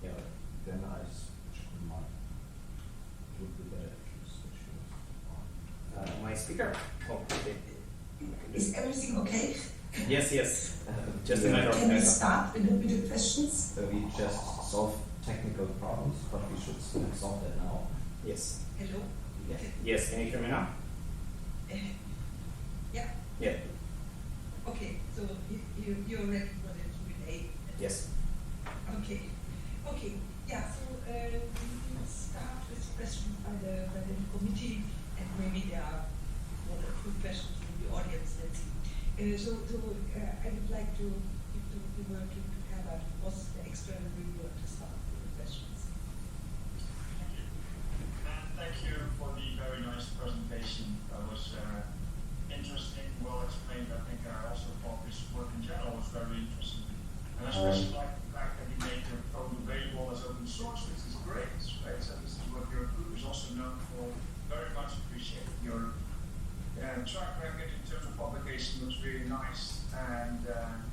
Yeah. Then I switch on mine. It would be better if you switch yours on. My speaker? Oh, okay. Is everything okay? Yes. Just a matter of Can we time. start with the questions? We just solve technical problems, but we should solve that now. Yes. Hello? Yeah. Yes, can you hear me now? Yeah. Yeah. Okay, so you're ready for the Q&A? Yes. Okay. Yeah, so we start with questions by the committee, and maybe there are one or two questions from the audience. Let's see. I would like to give the word to Herbert Voss, the external reviewer, to start with the questions. Thank you. And thank you for the very nice presentation. That was interesting, well explained. I think I also thought this work in general was very interesting. And I especially like the fact that you made your code available as open source, which is great, right? So this is what your group is also known for. Very much appreciate your track record in terms of publication looks really nice. And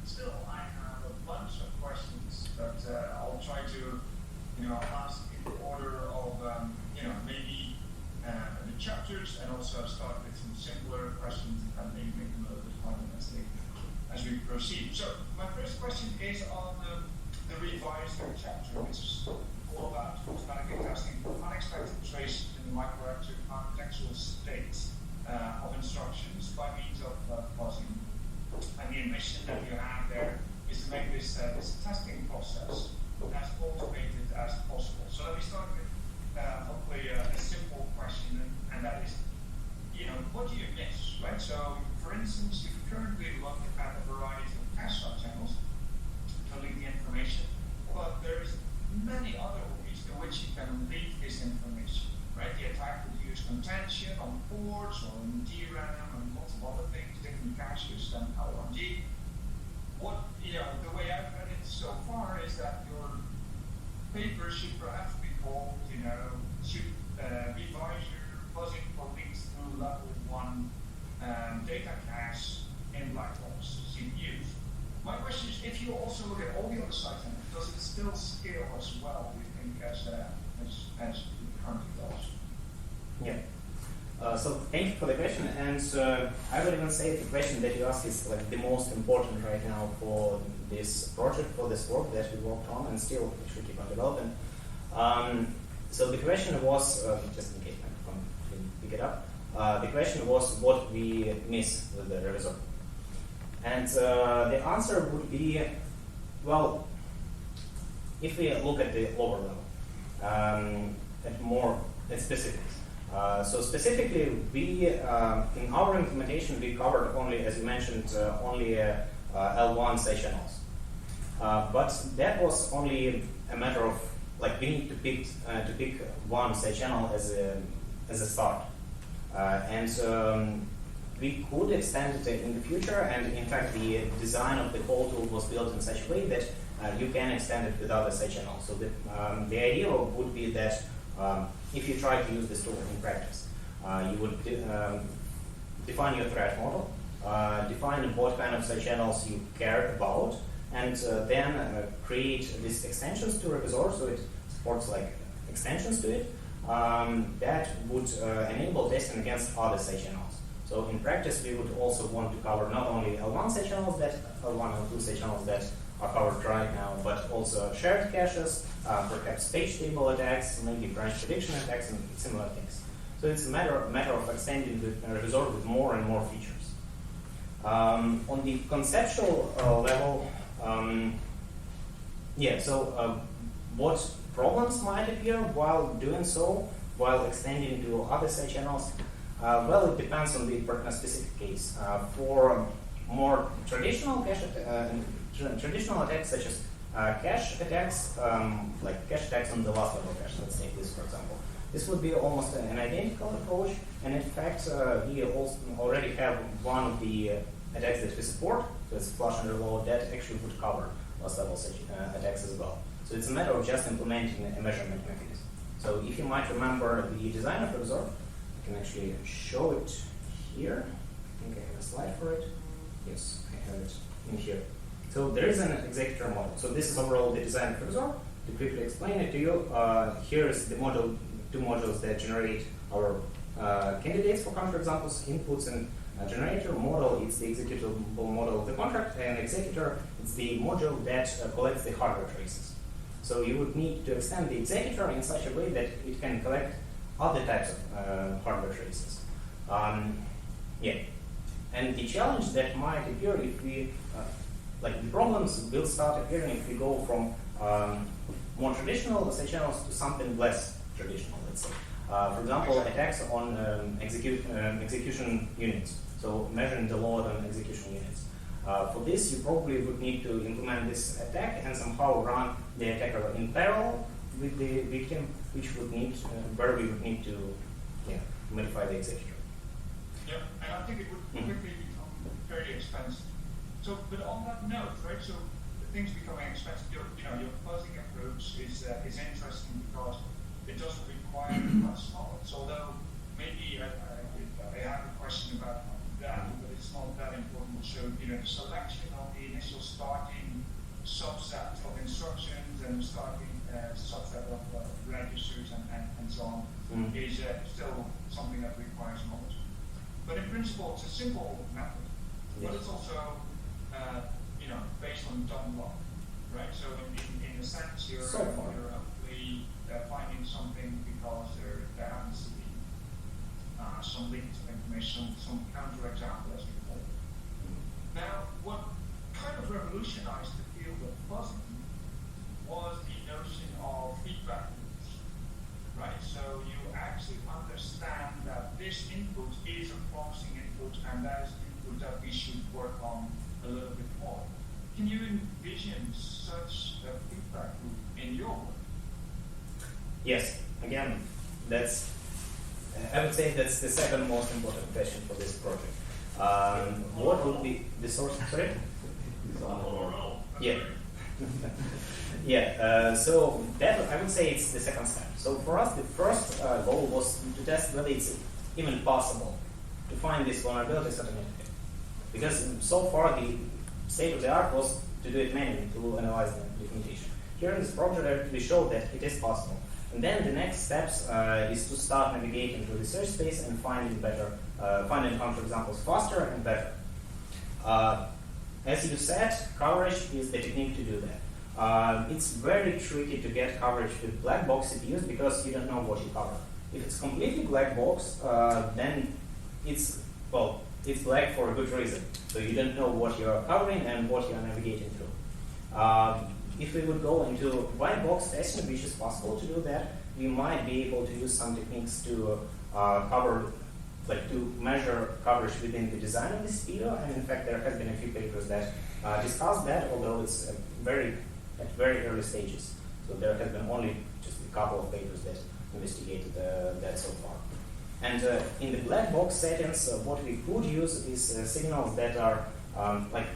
still, I have a bunch of questions, but I'll try to, ask in the order of, maybe the chapters, and also start with some simpler questions and maybe make them a little bit harder as we proceed. So my first question is on the revised chapter, which is all about automatic testing for unexpected traces in the microarchitectural state of instructions by means of fuzzing. And the ambition that you have there is to make this testing process as automated as possible. So let me start with hopefully a simple question, and that is, what do you miss, right? So, for instance, if you currently look at a variety of cache subchannels to link the information, but there's many other ways in which you can leak this information, right? The attack would use contention on ports or in DRAM and lots of other things, different caches and LRG. The way I've read it so far is that your paper should perhaps be called, should revise your fuzzing for links through level 1 data cache in black box CPUs. My question is, if you also look at all the other sites, does it still scale as well, do you think, as it currently does? Yeah. So thank you for the question, and I would even say the question that you asked is like the most important right now for this project, for this work that we worked on and still actually keep on developing. So the question was, just in case my phone didn't pick it up, the question was what we miss with the revisor. And the answer would be, well, if we look at the lower level, at specifics. So specifically, we in our implementation we covered only, as you mentioned, only L1 side channels. But that was only a matter of like we need to pick one side channel as a start, and we could extend it in the future. And in fact, the design of the whole tool was built in such a way that you can extend it with other side channels. So the idea would be that if you try to use this tool in practice, you would define your threat model, define what kind of side channels you care about, and then create these extensions to Revisor, so it supports like extensions to it that would enable testing against other side channels. So in practice, we would also want to cover not only L1 side channels that L1 and L2 side channels that are covered right now, but also shared caches, perhaps page table attacks, maybe branch prediction attacks, and similar things. So it's a matter of extending the resort with more and more features. On the conceptual level, what problems might appear while doing so, while extending to other side channels? Well, it depends on the specific case. For more traditional traditional attacks, such as cache attacks, like cache attacks on the last level cache, let's take this for example. This would be almost an identical approach, and in fact, we also already have one of the attacks that we support, so it's flush and reload, that actually would cover last level attacks as well. So it's a matter of just implementing a measurement mechanism. So if you might remember the design of Resort, I can actually show it here. I think I have a slide for it. Yes, I have it in here. So there is an executor model. So this is overall the design of Resort. To quickly explain it to you, here is the model, two modules that generate our candidates for counterexamples, inputs and generator. Model is the executable model of the contract, and executor is the module that collects the hardware traces. So you would need to extend the executor in such a way that it can collect other types of hardware traces. And the challenge that might appear if we, the problems will start appearing if we go from more traditional side channels to something less traditional, let's say. For example, attacks on execution units, so measuring the load on execution units. For this, you probably would need to implement this attack and somehow run the attacker in parallel with the victim, which would need, where we would need to modify the executor. Yeah, and I think it would quickly become very expensive. So, but on that note, right? So things becoming expensive. Your fuzzing approach is interesting because it doesn't require much knowledge. Although maybe I have a question about that, but it's not that important. So the selection of the initial starting subset of instructions and starting subset of registers and so on is still something that requires knowledge. But in principle, it's a simple method, but it's also based on done law, right? So in a sense, you're hopefully finding something because there happens to be some links of information, some counterexample as we call it. Now, what kind of revolutionized the field of fuzzing was the notion of feedback loops, right? So you actually understand that this input is a promising input, and that is input that we should work on a little bit more. Can you envision such a feedback loop in your work? Yes, again, I would say that's the second most important question for this project. What would be the source? Sorry? Yeah. So that I would say it's the second step. So for us, the first goal was to test whether it's even possible to find this vulnerability certificate. Because so far the state of the art was to do it manually, to analyze the documentation. Here in this project, we showed that it is possible. And then the next steps is to start navigating through the search space and finding counterexamples faster and better. As you said, coverage is the technique to do that. It's very tricky to get coverage with black box CPUs because you don't know what you cover. If it's completely black box, then it's black for a good reason. So you don't know what you're covering and what you're navigating through. If we would go into white box testing, which is possible to do that, we might be able to use some techniques to to measure coverage within the design of the CPU. And in fact, there has been a few papers that discuss that, although it's at very early stages. So there has been only just a couple of papers that investigated that so far. And in the black box settings, what we could use is signals that are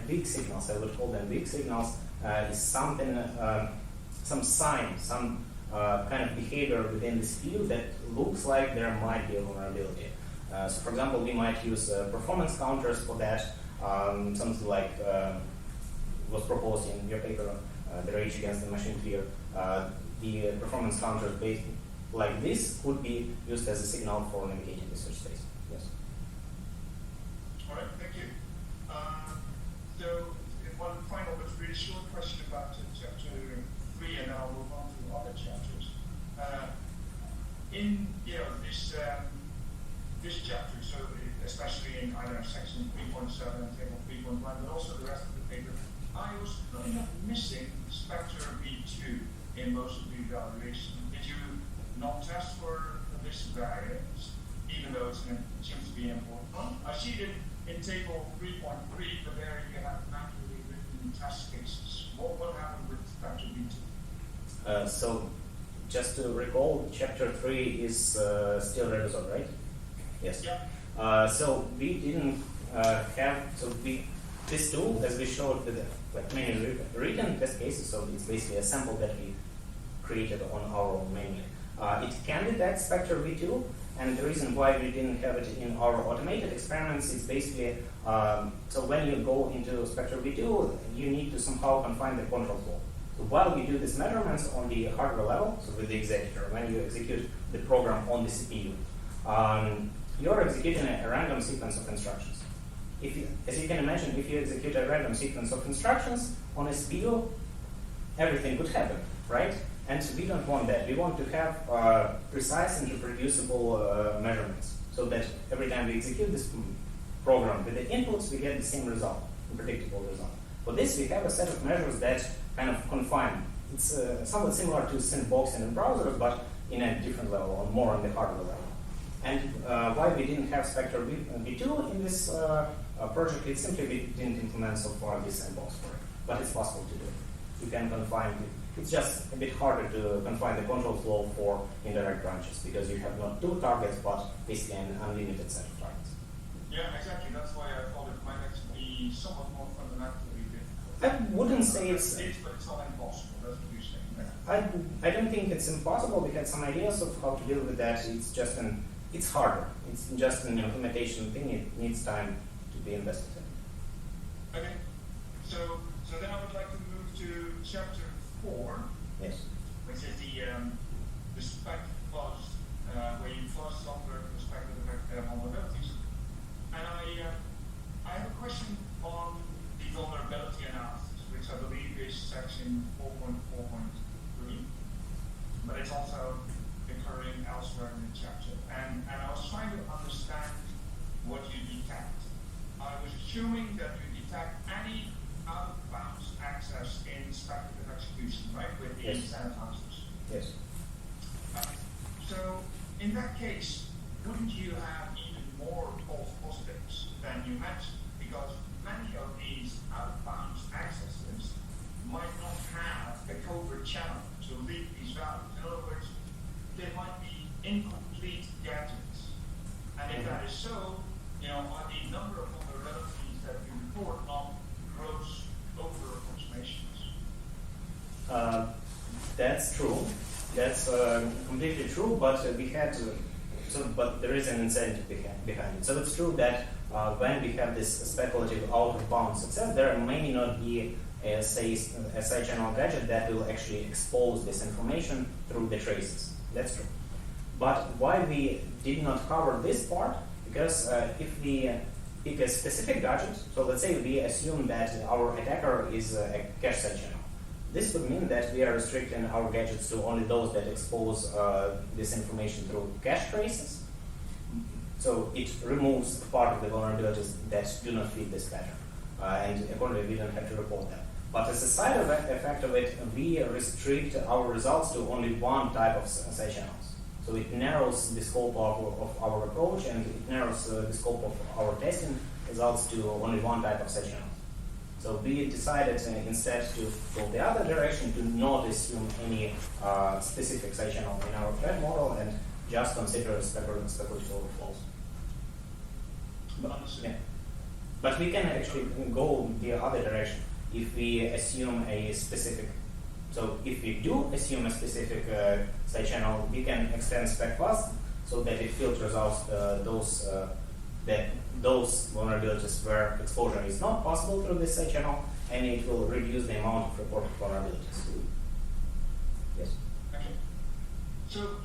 big signals. I would call them big signals. Is something, some sign, some kind of behavior within the CPU that looks like there might be a vulnerability. So for example, we might use performance counters for that, something like was proposed in your paper, the rage against the machine clear. The performance counters based like this could be used as a signal for navigating the search space. Yes. All right, thank you. So one final but really short question about chapter 3, and then I'll move on to other chapters. In this chapter, so especially in section 3.7 and table 3.1, but also the rest of the paper, I was kind of missing Spectre V2 in most of the evaluation. Did you not test for this variance, even though it seems to be an important one? I see it in table 3.3, but there you have manually written test cases. What happened with Spectre V2? So, just to recall, chapter 3 is still resolved, right? Yes. Yeah. So we didn't this tool, as we showed with many written test cases, so it's basically a sample that we created on our own manually. It can detect Spectre V2, and the reason why we didn't have it in our automated experiments is basically, so when you go into Spectre V2, you need to somehow confine the control flow. So while we do these measurements on the hardware level, so with the executor, when you execute the program on the CPU, you're executing a random sequence of instructions. As you can imagine, if you execute a random sequence of instructions on a CPU, everything would happen, right? And we don't want that. We want to have precise and reproducible measurements, so that every time we execute this program with the inputs, we get the same result, a predictable result. For this, we have a set of measures that kind of confine. It's somewhat similar to sandboxing in browsers, but in a different level, or more on the hardware level. And why we didn't have Spectre V2 in this project, it's simply we didn't implement so far this sandbox for it. But it's possible to do it. You can confine it. It's just a bit harder to confine the control flow for indirect branches, because you have not 2 targets, but basically an unlimited set of targets. Yeah, exactly. That's why I thought it might actually be somewhat more fundamentally difficult. I wouldn't say it's... But it's not impossible. That's what you're saying. I don't think it's impossible. We had some ideas of how to deal with that. It's just it's harder. It's just an implementation thing. It needs time to be invested in. Okay. So then I would like to move to chapter 4. Yes. Which is the spec fuzz, where you fuzz software with respect to the vulnerabilities. And I have a question on the vulnerability analysis, which I believe is section 4.4.3, but it's also occurring elsewhere in the chapter. And I was trying to understand what you detect. I was assuming that you detect any out-of-bounds access in speculative execution, right, with the sanitizers. Yes. So in that case, wouldn't you have even more false positives than you mentioned? Because many of these out-of-bounds accesses might not have a covert channel to leak these values. In other words, they might be incomplete gadgets. And if that is so, are the number of vulnerabilities that you report not gross over approximations? That's true. That's completely true, but we had but there is an incentive behind it. So it's true that when we have this speculative out-of-bounds success, there may not be a side channel gadget that will actually expose this information through the traces. That's true. But why we did not cover this part? Because if we pick a specific gadget, so let's say we assume that our attacker is a cache side channel. This would mean that we are restricting our gadgets to only those that expose this information through cache traces. So it removes part of the vulnerabilities that do not fit this pattern. And accordingly, we don't have to report them. But as a side effect of it, we restrict our results to only one type of side channels. So it narrows the scope of our approach, and it narrows the scope of our testing results to only one type of side channel. So we decided instead to go the other direction, to not assume any specific side channel in our threat model, and just consider speculative overflows. But we can actually go the other direction if we assume a specific. So if we do assume a specific side channel, we can extend spec fuzz so that it filters out those vulnerabilities where exposure is not possible through this side channel, and it will reduce the amount of reported vulnerabilities. Yes. Okay. So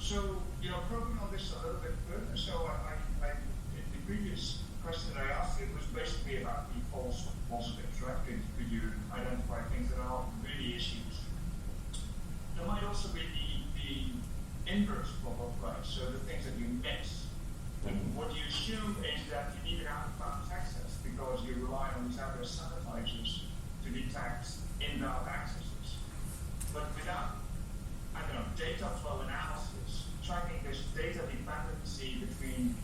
probing on this a little bit further. So I in the previous question I asked, it was basically about the false positives, right? Could you identify things that are not really issues? There might also be the inverse problem, right? So the things that you miss. What you assume is that you need an out-of-bounds access because you rely on these other sanitizers to detect inbound accesses. But without, data flow analysis, tracking this data dependency between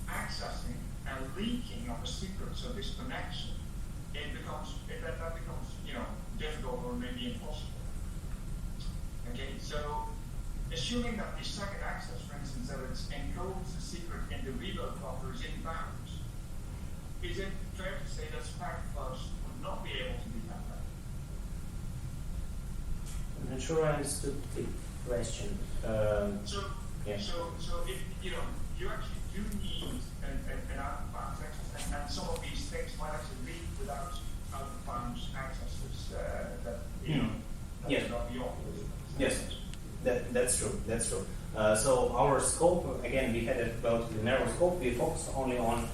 accessing and leaking of the secrets of this connection, that becomes difficult or maybe impossible. Okay, so assuming that the second access, for instance, that it encodes the secret in the reload buffer is in bounds, is it fair to say that spec flows would not be able to do that? I'm not sure I understood the question. So if you actually do need an out-of-bounds access, and some of these things might actually lead without out-of-bounds accesses that Yes. not beyond. Yes, that's true. That's true. So our scope, again, we had a relatively narrow scope. We focus only on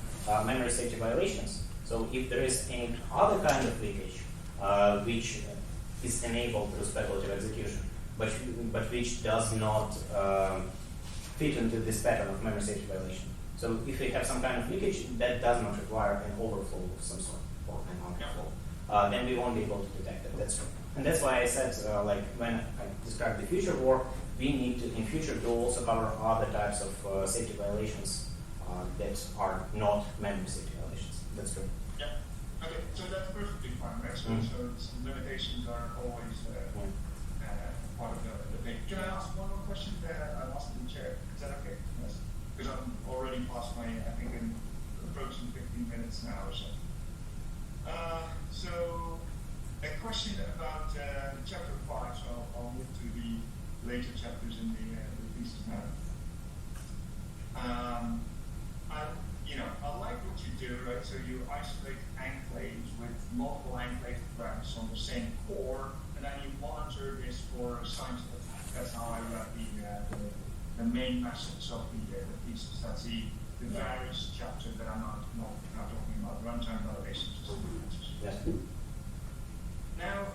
memory safety violations. So if there is any other kind of leakage which is enabled through speculative execution, but which does not fit into this pattern of memory safety violation. So if we have some kind of leakage that does not require an overflow of some sort or an underflow, then we won't be able to detect it. That's true. And that's why I said, when I described the future work, we need to, in future, to also cover other types of safety violations that are not memory safety violations. That's true. Yeah. Okay. So that's perfectly fine, right? So, so some limitations are always part of the thing. Can I ask one more question? I asked the chair. Is that okay? Yes. Because I'm already past my, I think, I'm approaching 15 minutes now or so. So. A question about chapter 5, so I'll move to the later chapters in the thesis now. I like what you do, right? So you isolate enclaves with multiple enclave threads on the same core, and then you monitor this for signs of attack. That's how I read the main message of the thesis. That's the various chapter that I'm not talking about, runtime validation. Yes. Now,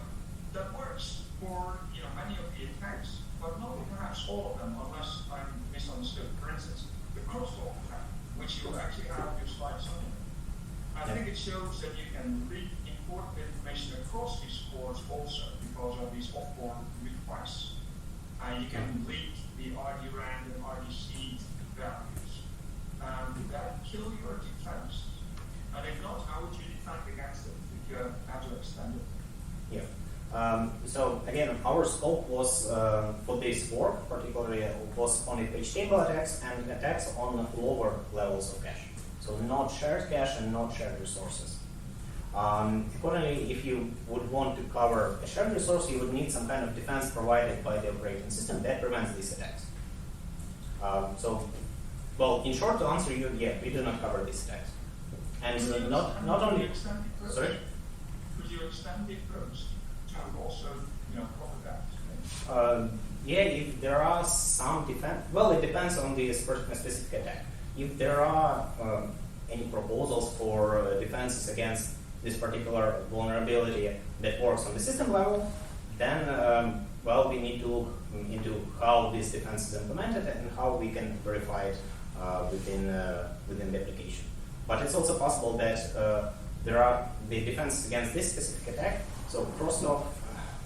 that works for many of the attacks, but not perhaps all of them, unless I'm misunderstood. For instance, the crosstalk attack, which you actually have your slides on. I think it shows that you can read important information across these cores also because of these off-board requests. You can leak the RD-RAND and RDC values. Would that kill your defense? And if not, how would you defend against it if you had to extend it? Yeah. So again, our scope was for this work, particularly was on page table attacks and attacks on lower levels of cache. So not shared cache and not shared resources. Accordingly, if you would want to cover a shared resource, you would need some kind of defense provided by the operating system that prevents these attacks. In short, to answer you, yeah, we do not cover these attacks. And not only. Sorry. Could you extend the approach to also, cover that? If there are some defense, it depends on the specific attack. If there are any proposals for defenses against this particular vulnerability that works on the system level, then we need to look into how this defense is implemented and how we can verify it within the application. But it's also possible that there are the defenses against this specific attack. So crosstalk,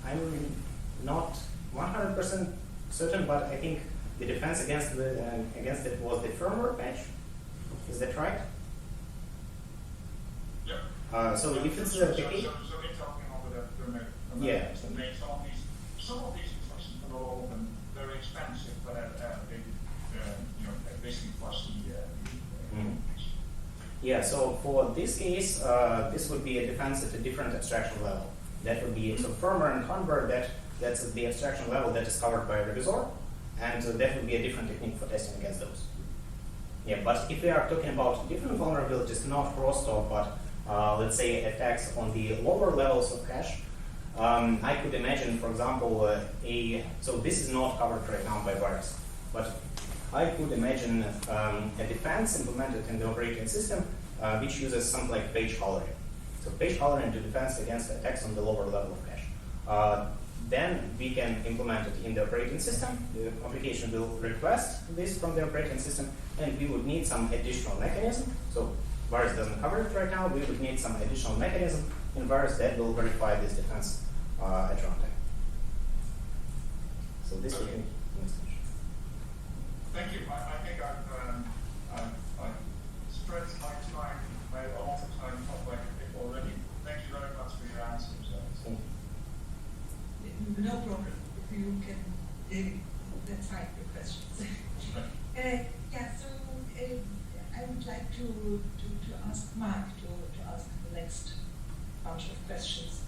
I'm not 100% certain, but I think the defense against it was the firmware patch. Is that right? Yeah. So if it's the case, so we're talking over the firmware. Yeah. Some of these instructions, not all of them, very expensive, but they basically plus the. Yeah, so for this case, this would be a defense at a different abstraction level. That would be firmware and hardware, that's the abstraction level that is covered by a revisor, and that would be a different technique for testing against those. Yeah, but if we are talking about different vulnerabilities, not crosstalk, but let's say attacks on the lower levels of cache, I could imagine, for example, so this is not covered right now by virus, but I could imagine a defense implemented in the operating system which uses something like page coloring. So page coloring to defend against attacks on the lower level of cache. Then we can implement it in the operating system. The application will request this from the operating system, and we would need some additional mechanism. So Virus doesn't cover it right now. We would need some additional mechanism in Virus that will verify this defense at runtime. So this we can install. Thank you. I think I've spread my time, my amount of time up already. Thank you very much for your answers. Thank you. No problem. If you can, that's fine, your questions. Yeah, so I would like to ask Mark to ask the next bunch of questions.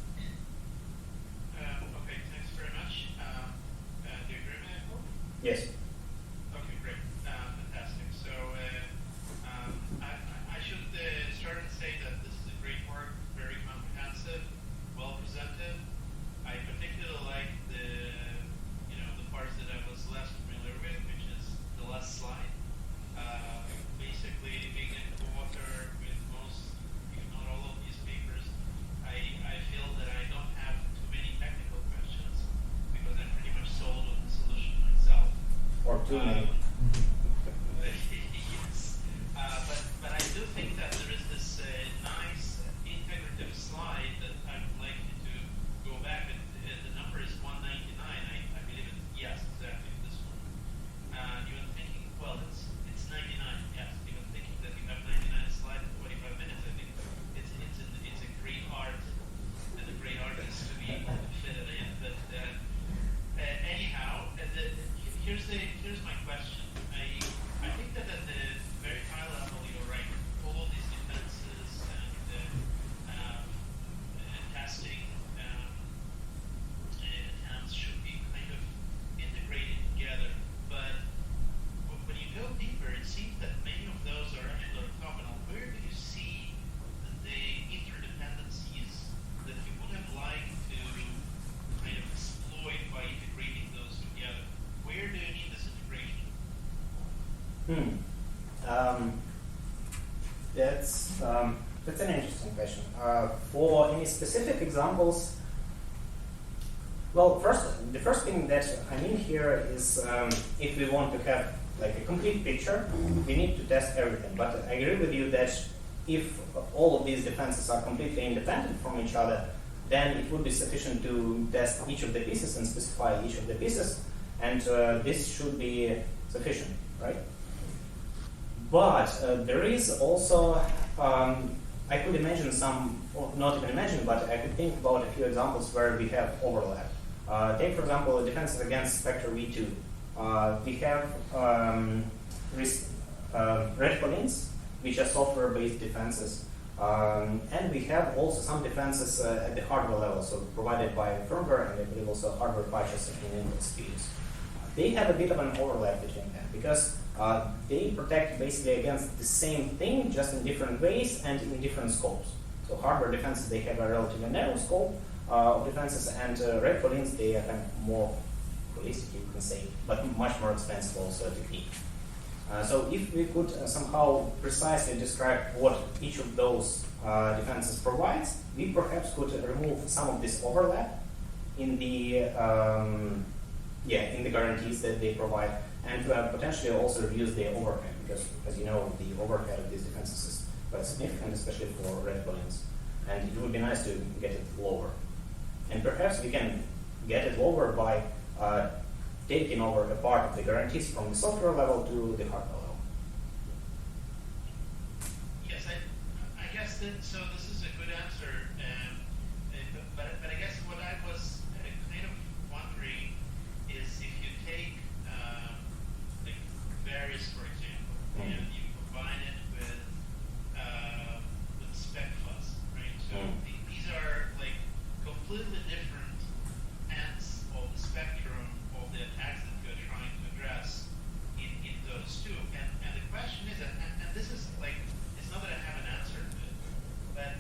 Okay, thanks very much. Do you agree with me, I hope? Yes. Okay, great. Fantastic. So I should start and say that this is a great work, very comprehensive, well presented. I particularly like the parts that I was less familiar with, which is the last slide. Basically, being a co-author with most, if not all of these papers, I feel that I don't have too many technical questions because I'm pretty much sold on the solution myself. Or too many. Yes. But I do think that there is this nice integrative slide that I would like you to go back. The number is 199. I believe it. Yes, exactly this one. Even thinking, well, it's 99. Yes, even thinking that you have 99 slides in 45 minutes. I think it's a great art, and a great artist to be able to fit it in. But anyhow, here's my question. I think that at the very high level, you're right. All of these defenses and testing attempts should be kind of integrated together. But when you go deeper, it seems that many of those are actually orthogonal. Where do you see the interdependencies that you would have liked to kind of exploit by integrating those together? Where do you need this integration? That's an interesting question. For any specific examples, well, the first thing that I mean here is if we want to have like a complete picture, we need to test everything. But I agree with you that if all of these defenses are completely independent from each other, then it would be sufficient to test each of the pieces and specify each of the pieces, and this should be sufficient, right? But there is also, I could imagine some, or not even imagine, but I could think about a few examples where we have overlap. Take, for example, a defense against Spectre V2. We have red collisions, which are software-based defenses. And we have also some defenses at the hardware level, so provided by firmware, and I believe also hardware patches in Intel SPUs. They have a bit of an overlap between them because they protect basically against the same thing, just in different ways and in different scopes. So hardware defenses, they have a relatively narrow scope of defenses, and red collisions, they are kind of more holistic, you can say, but much more expensive also technique. So if we could somehow precisely describe what each of those defenses provides, we perhaps could remove some of this overlap in the in the guarantees that they provide, and potentially also reduce the overhead, because as you know, the overhead of these defenses is quite significant, especially for red collisions, and it would be nice to get it lower. And perhaps we can get it lower by taking over a part of the guarantees from the software level to the hardware level. Yes, I guess that, so this is a good answer, but I guess what I was kind of wondering is if you take like Varys, for example, and you combine it with spec fuzz, right? So these are like completely different ends of the spectrum of the attacks that you're trying to address in those two. And the question is, and this is like, it's not that I have an answer to it, but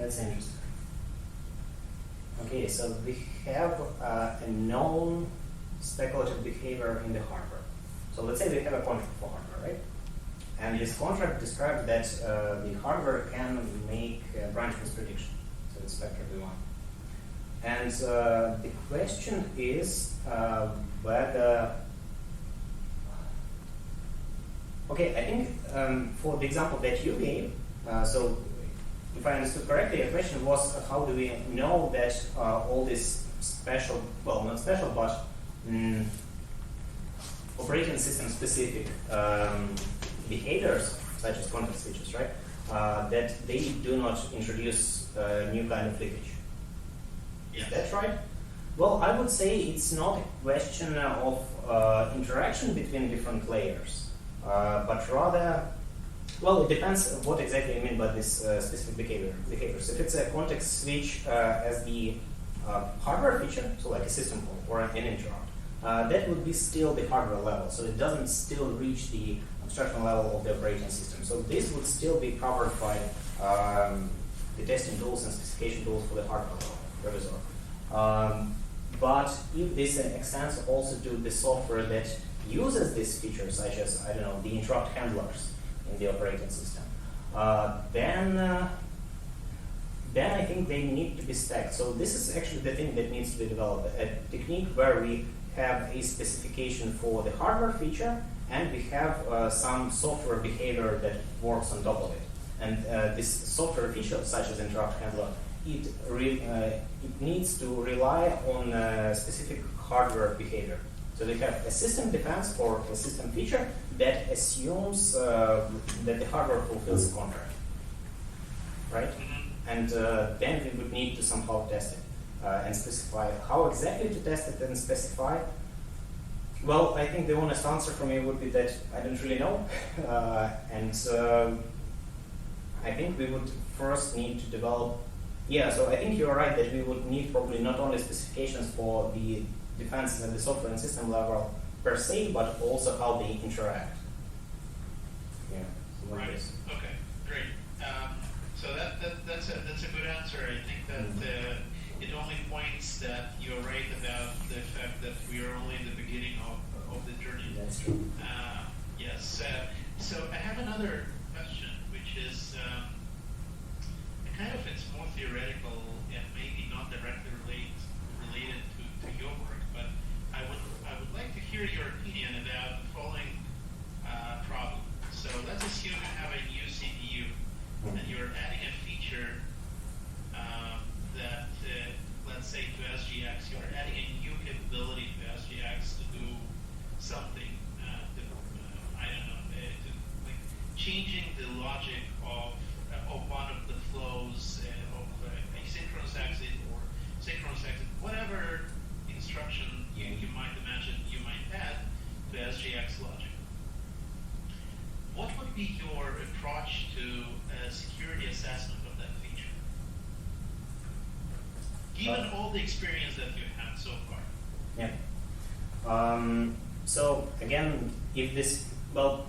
That's interesting. Okay, so we have a known speculative behavior in the hardware. So let's say we have a contract for hardware, right? And this contract describes that the hardware can make branchless prediction. So it's vector V1. And the question is whether... Okay, I think for the example that you gave, so if I understood correctly, the question was how do we know that all these special, well, not special, but operating system specific behaviors, such as context switches, right, that they do not introduce new kind of leakage. Yes. Is that right? Well, I would say it's not a question of interaction between different layers, but rather, well, it depends what exactly you mean by this specific behaviors. If it's a context switch as the hardware feature, so like a system call or an interrupt, that would be still the hardware level, so it doesn't still reach the abstraction level of the operating system. So this would still be covered by the testing tools and specification tools for the hardware level, revisor. But if this extends also to the software that uses this feature, such as, I don't know, the interrupt handlers in the operating system, then I think they need to be stacked. So this is actually the thing that needs to be developed, a technique where we have a specification for the hardware feature and we have some software behavior that works on top of it. And this software feature, such as interrupt handler, it needs to rely on a specific hardware behavior. So we have a system defense or a system feature that assumes that the hardware fulfills the contract, right? And then we would need to somehow test it and specify how exactly to test it and specify. Well, I think the honest answer for me would be that I don't really know. I think we would first need to develop. Yeah, so I think you're right that we would need probably not only specifications for the defenses at the software and system level per se, but also how they interact. Yeah. Right. Okay. Great. So that's a good answer. I think that it only points that you're right about the fact that we are only in the beginning of the journey. That's true. Yes. So I have another question, which is it's more theoretical and maybe not directly related to your work, but I would like to hear your opinion about the following problem. So let's assume you have a new CPU and you're adding a feature that, let's say to SGX, you're adding a new capability to SGX to do something, changing the logic of one of the flows of a synchronous exit or synchronous exit, whatever instruction you might imagine you might add to SGX logic. What would be your approach to a security assessment of that feature? Given all the experience that you've had so far. Yeah. So again, if this, well,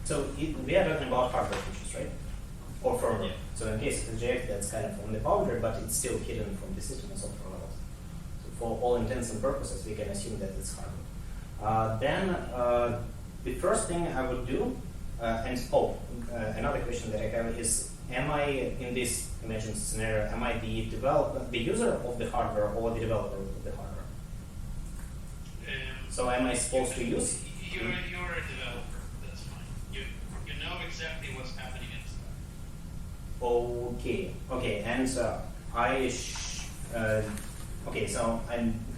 we are talking about hardware features, right? Or firmware. Yeah. So in case of SGX, that's kind of on the boundary, but it's still hidden from the system and software levels. So for all intents and purposes, we can assume that it's hardware. Then the first thing I would do, another question that I have is, am I, in this imagined scenario, am I the user of the hardware or the developer of the hardware? So am I supposed to use? You're a developer. That's fine. You know exactly what's happening inside. Okay, and so I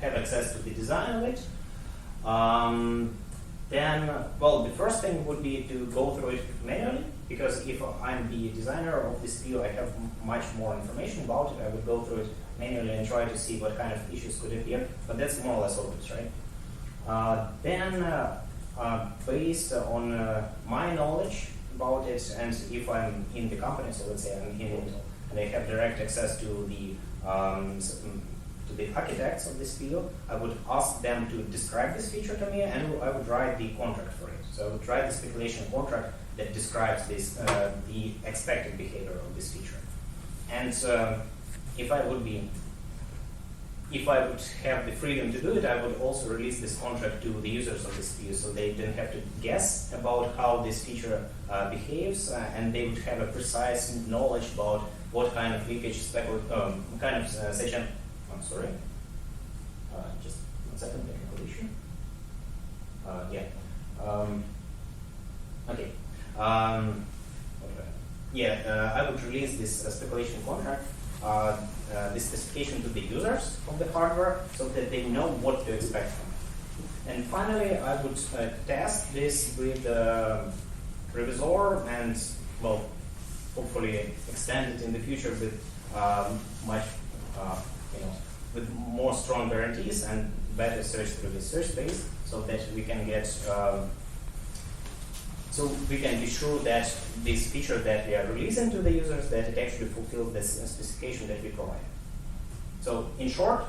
have access to the design of it. Then, well, the first thing would be to go through it manually, because if I'm the designer of this view, I have much more information about it. I would go through it manually and try to see what kind of issues could appear, but that's more or less obvious, right? Then, based on my knowledge about it, and if I'm in the company, so let's say I'm in Intel, and I have direct access to the architects of this field, I would ask them to describe this feature to me, and I would write the contract for it. So I would write the speculation contract that describes this, the expected behavior of this feature. And if I would have the freedom to do it, I would also release this contract to the users of this view, so they didn't have to guess about how this feature behaves, and they would have a precise knowledge about what kind of leakage section. I'm sorry. Just 1 second, technical issue. Okay. I would release this speculation contract, this specification to the users of the hardware, so that they know what to expect from it. And finally, I would test this with Revisor and, well, hopefully extend it in the future with with more strong guarantees and better search through the search space, so that we can get. So we can be sure that this feature that we are releasing to the users, that it actually fulfills the specification that we provide. So in short,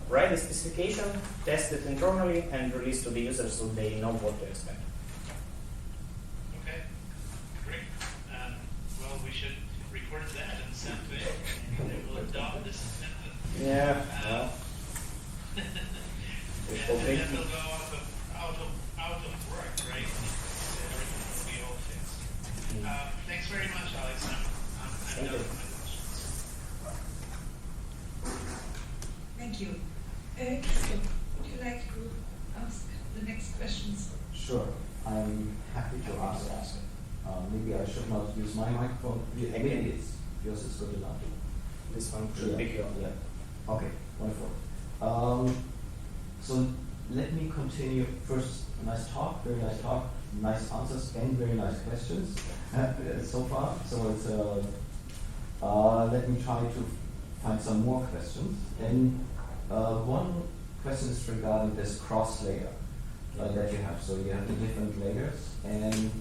write the specification, test it internally, and release to the users so they know what to expect. Okay, great. Well, we should record that and send to it. They will adopt this method. Yeah. And then they'll go out of work, right? Everything will be all fixed. Thanks very much, Alex. I'm Thank done you. with my questions. Thank you. Christoph, would you like to ask the next questions? Sure, I'm happy to ask. Maybe I should not use my microphone. Maybe yours is good enough. This one should pick you up. Yeah. Okay, wonderful. So let me continue. First, nice talk, very nice talk, nice answers, and very nice questions so far. So it's let me try to find some more questions. And one question is regarding this cross layer that you have. So you have the different layers, and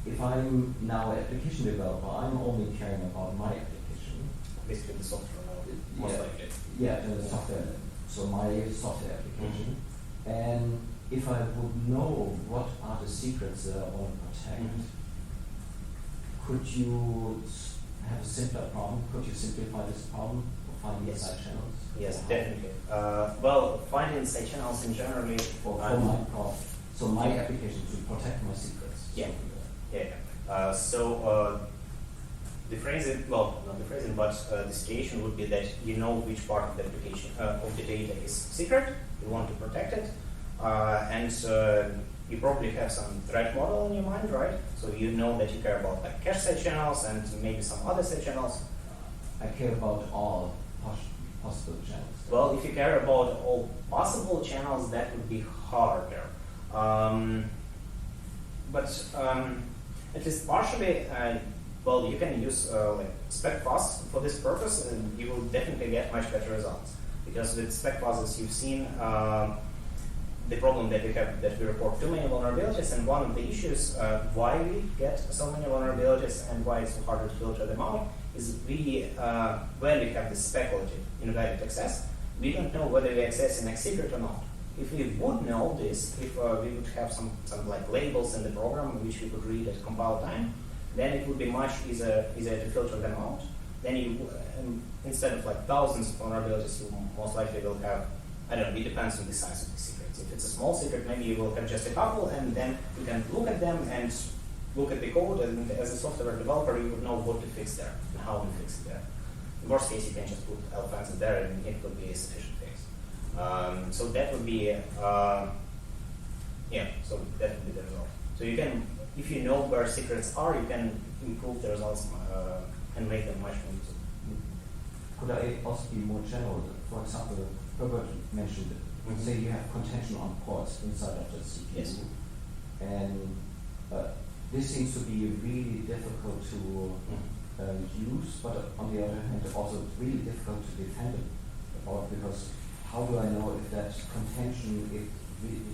if I'm now an application developer, I'm only caring about my application. Basically the software level, most likely. Yeah, the software. So my software application. And if I would know what are the secrets that I want to protect, could you have a simpler problem? Could you simplify this problem or find the side channels? Yes, definitely. Well, finding side channels in generally For my problem. So my application to protect my secrets. Yeah. The phrasing, well, not the phrasing, but the situation would be that you know which part of the application of the data is secret. You want to protect it, and you probably have some threat model in your mind, right? So you know that you care about like cache side channels and maybe some other side channels. I care about all possible channels. Well, if you care about all possible channels, that would be harder. But at least partially, well, you can use like spec-fuzz for this purpose, and you will definitely get much better results. Because with spec-fuzz, as you've seen, the problem that we have, that we report too many vulnerabilities, and one of the issues why we get so many vulnerabilities and why it's so hard to filter them out is we, when we have this speculative invalid access, we don't know whether we access a secret or not. If we would know this, if we would have some like labels in the program which we could read at compile time, then it would be much easier to filter them out. Then you, instead of like thousands of vulnerabilities, you most likely will have, I don't know, it depends on the size of the secrets. If it's a small secret, maybe you will have just a couple, and then you can look at them and look at the code, and as a software developer, you would know what to fix there and how to fix it there. In worst case, you can just put elephants in there, and it would be a sufficient fix. So that would be, so that would be the result. So you can, if you know where secrets are, you can improve the results and make them much more useful. Could I also be more general? For example, Herbert mentioned, say you have contention on ports inside of the CPU. Yes. And this seems to be really difficult to use, but on the other hand, also really difficult to defend about, because how do I know if that contention, if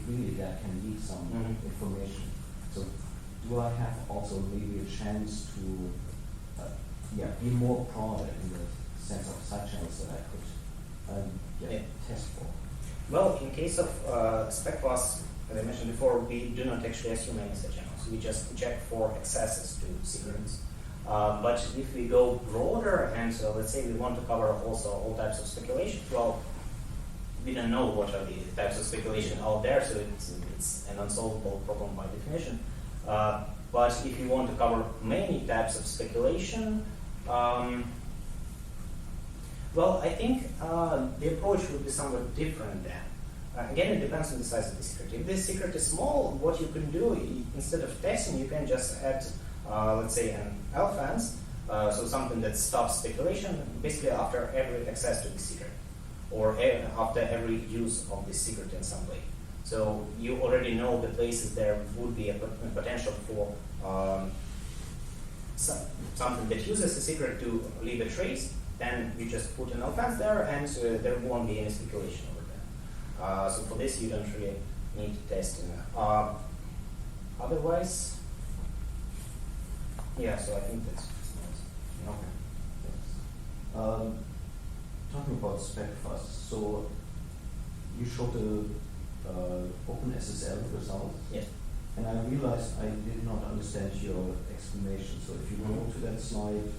really that can leak some information? So do I have also maybe a chance to be more broader in the sense of side channels that I could test for? Well, in case of spec-fuzz, as I mentioned before, we do not actually assume any side channels. We just check for accesses to secrets. But if we go broader and let's say we want to cover also all types of speculation, well, we don't know what are the types of speculation out there, so it's an unsolvable problem by definition. But if you want to cover many types of speculation, well, I think the approach would be somewhat different then. Again, it depends on the size of the secret. If the secret is small, what you can do, instead of testing, you can just add, let's say, an else, so something that stops speculation, basically after every access to the secret, or after every use of the secret in some way. So you already know the places there would be a potential for something that uses a secret to leave a trace. Then you just put an offense there, and there won't be any speculation over there. So for this, you don't really need testing. Otherwise, yeah. So I think that's okay. Yes. Talking about spec first, so you showed the OpenSSL result. Yes. And I realized I did not understand your explanation. So if you go to that slide,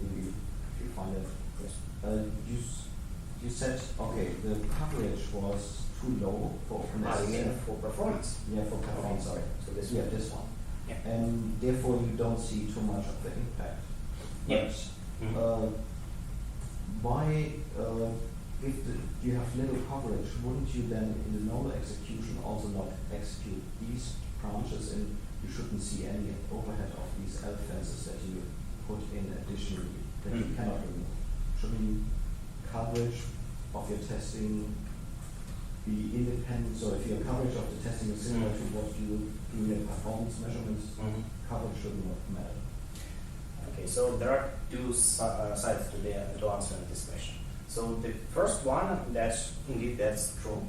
maybe if you find it, you said, okay, the coverage was too low for OpenSSL. You mean for performance? Yeah, for performance. Sorry. So this this one. Yeah. And therefore you don't see too much of the impact. Yes. Why, if you have little coverage, wouldn't you then in the normal execution also not execute these branches, and you shouldn't see any overhead of these L fences that you put in additionally that you cannot remove? Shouldn't coverage of your testing be independent? So if your coverage of the testing is similar to what you do in your performance measurements, coverage should not matter. Okay, so there are two sides to answer this question. So the first one, that indeed that's true,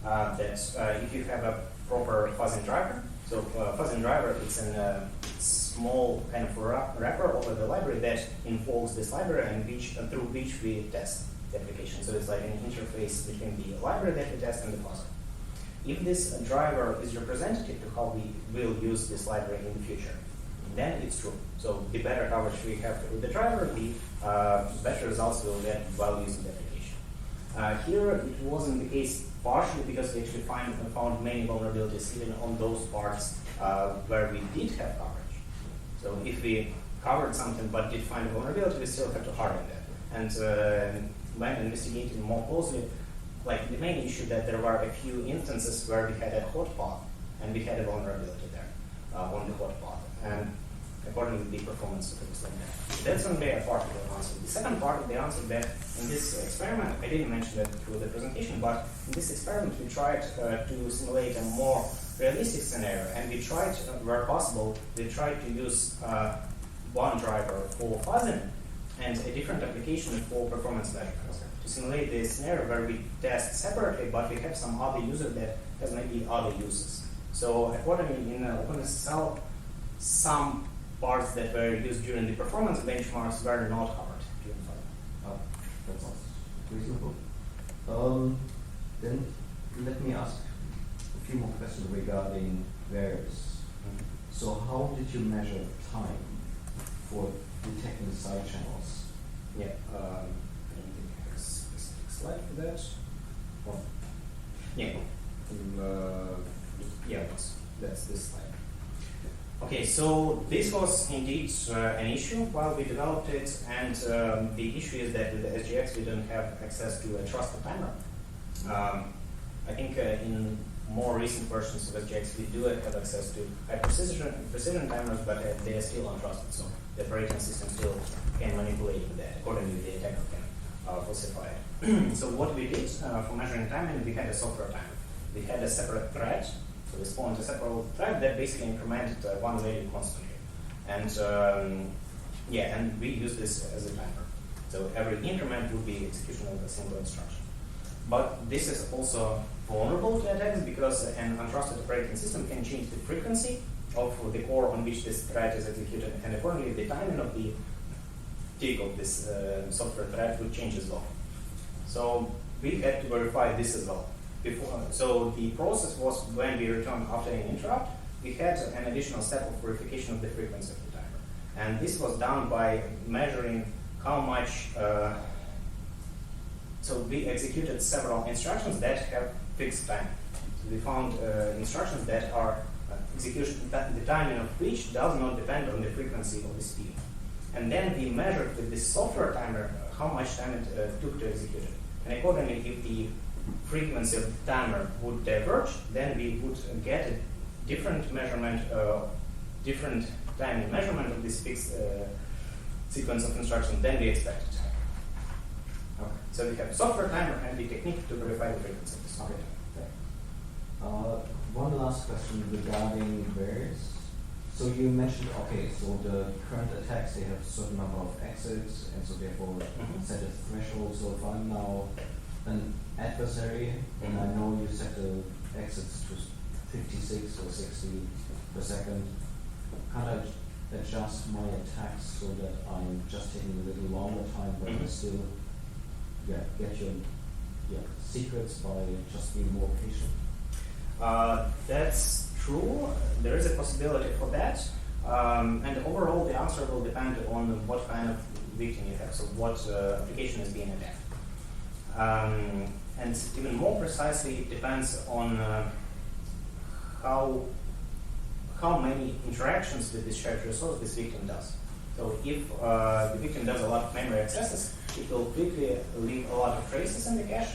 that if you have a proper fuzzing driver, so fuzzing driver it's a small kind of wrapper over the library that involves this library and through which we test the application. So it's like an interface between the library that we test and the fuzzer. If this driver is representative to how we will use this library in the future, then it's true. So the better coverage we have with the driver, the better results we'll get while using the application. Here it wasn't the case partially because we actually found many vulnerabilities even on those parts where we did have coverage. So if we covered something but did find a vulnerability, we still have to harden that. And when investigating more closely, like the main issue that there were a few instances where we had a hot path and we had a vulnerability there on the hot path. And accordingly, the performance looks like that. That's only a part of the answer. The second part of the answer that in this experiment, I didn't mention that through the presentation, but in this experiment we tried to simulate a more realistic scenario, and we tried, where possible, we tried to use one driver for fuzzing and a different application for performance measurements to simulate the scenario where we test separately, but we have some other user that has maybe other uses. So accordingly, in OpenSSL, some parts that were used during the performance benchmarks were not covered during fuzzing. That sounds reasonable. Then let me ask a few more questions regarding variables. So how did you measure time for detecting side channels? Yeah, I don't think I have a specific slide for that. Well, yeah, that's this slide. Okay, so this was indeed an issue while we developed it, and the issue is that with the SGX we don't have access to a trusted timer. I think in more recent versions of SGX we do have access to high precision timers, but they are still untrusted, so the operating system still can manipulate with that. Accordingly, the attacker can falsify it. So what we did for measuring timing, we had a software timer. We had a separate thread. So we spawned a separate thread that basically incremented one value constantly. And and we use this as a timer. So every increment would be execution of a single instruction. But this is also vulnerable to attacks because an untrusted operating system can change the frequency of the core on which this thread is executed, and accordingly the timing of the tick of this software thread would change as well. So we had to verify this as well. So the process was when we returned after an interrupt, we had an additional step of verification of the frequency of the timer. And this was done by measuring how much, so we executed several instructions that have fixed time. So we found instructions that are execution, the timing of which does not depend on the frequency of the speed. And then we measured with this software timer how much time it took to execute it. And accordingly, if the frequency of the timer would diverge, then we would get a different measurement, different timing measurement of this fixed sequence of instructions than we expected. Okay. So we have software timer and the technique to verify the frequency of this. Okay. One last question regarding variance. So you mentioned, okay, so the current attacks, they have a certain number of exits, and so therefore set a threshold. So if I'm now an adversary, and I know you set the exits to 56 or 60 per second, can I adjust my attacks so that I'm just taking a little longer time, but I still get your secrets by just being more patient? That's true. There is a possibility for that. And overall, the answer will depend on what kind of victim you have, so what application is being attacked. And even more precisely, it depends on how many interactions with this shared resource this victim does. So if the victim does a lot of memory accesses, it will quickly leave a lot of traces in the cache,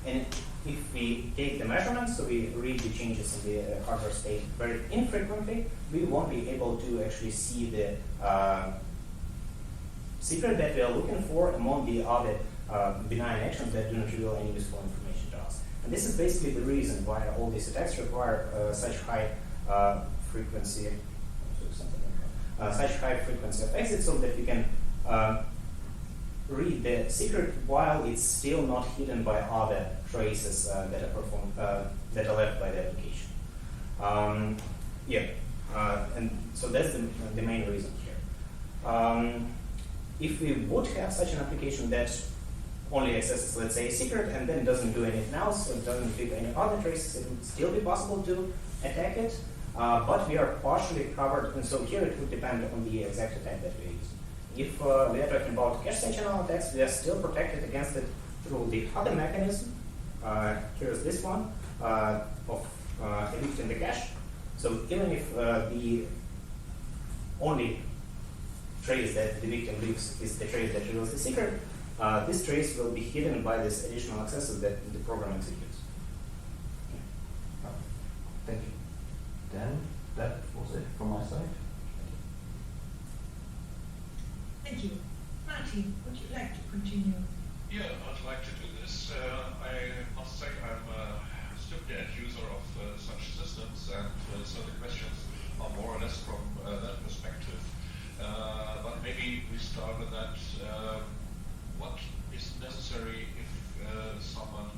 and if we take the measurements, so we read the changes in the hardware state very infrequently, we won't be able to actually see the secret that we are looking for among the other benign actions that do not reveal any useful information to us. And this is basically the reason why all these attacks require such high frequency, of exit, so that we can read the secret while it's still not hidden by other traces that are performed that are left by the application. And so that's the main reason here. If we would have such an application that only accesses, let's say, a secret and then doesn't do anything else, so it doesn't leave any other traces, it would still be possible to attack it, but we are partially covered, and so here it would depend on the exact attack that we are using. If we are talking about cache side channel attacks, we are still protected against it through the other mechanism. Here is this one of evicting the cache. So even if the only trace that the victim leaves is the trace that reveals the secret, this trace will be hidden by this additional accesses that the program executes. Thank you. Dan, that was it from my side. Thank you. Martin, would you like to continue? Yeah, I'd like to do this. I must say I'm a stupid user of such systems, and so the questions are more or less from that perspective. But maybe we start with that. What is necessary if someone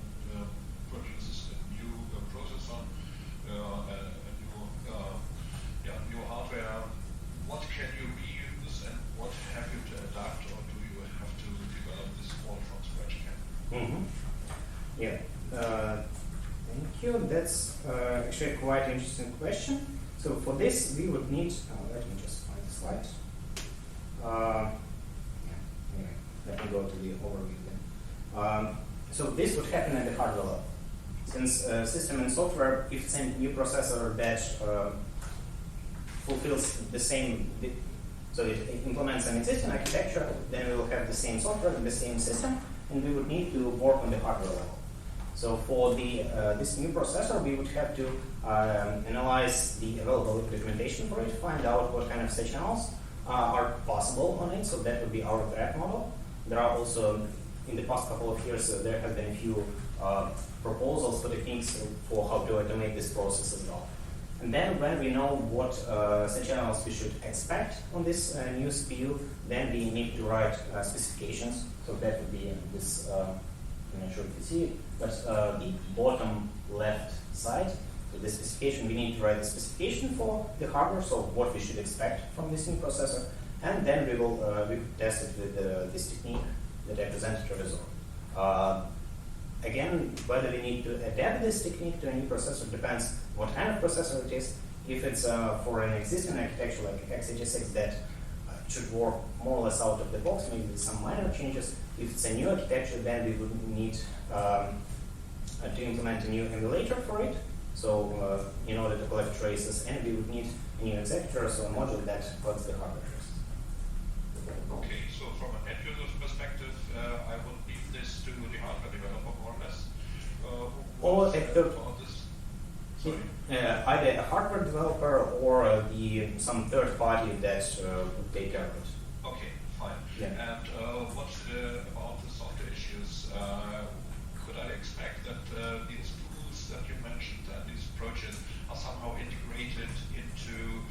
produces a new processor, new hardware? What can you reuse and what have you to adapt, or do you have to develop this all from scratch again? Thank you. That's actually a quite interesting question. So for this, we would need, let me just find the slide. Anyway, let me go to the overview then. So this would happen at the hardware level. Since system and software, if it's a new processor that fulfills the same, so it implements an existing architecture, then we will have the same software in the same system, and we would need to work on the hardware level. So for the this new processor, we would have to analyze the available implementation for it, find out what kind of side channels are possible on it, so that would be our threat model. There are also, in the past couple of years, there have been a few proposals for techniques for how to automate this process as well. And then when we know what side channels we should expect on this new CPU, then we need to write specifications. So that would be this, I'm not sure if you see it, but the bottom left side. So the specification, we need to write the specification for the hardware, so what we should expect from this new processor, and then we will test it with this technique that I presented to result. Again, whether we need to adapt this technique to a new processor depends what kind of processor it is. If it's for an existing architecture like x86 that should work more or less out of the box, maybe with some minor changes. If it's a new architecture, then we would need to implement a new emulator for it. So in order to collect traces, and we would need a new executor, so a module that collects the hardware traces. Okay, so from an end user's perspective, I would leave this to the hardware developer more or less. Or either a hardware developer or some third party that would take care of it. Okay, fine. Yeah. And what about the software issues? Could I expect that these tools that you mentioned and these approaches are somehow integrated into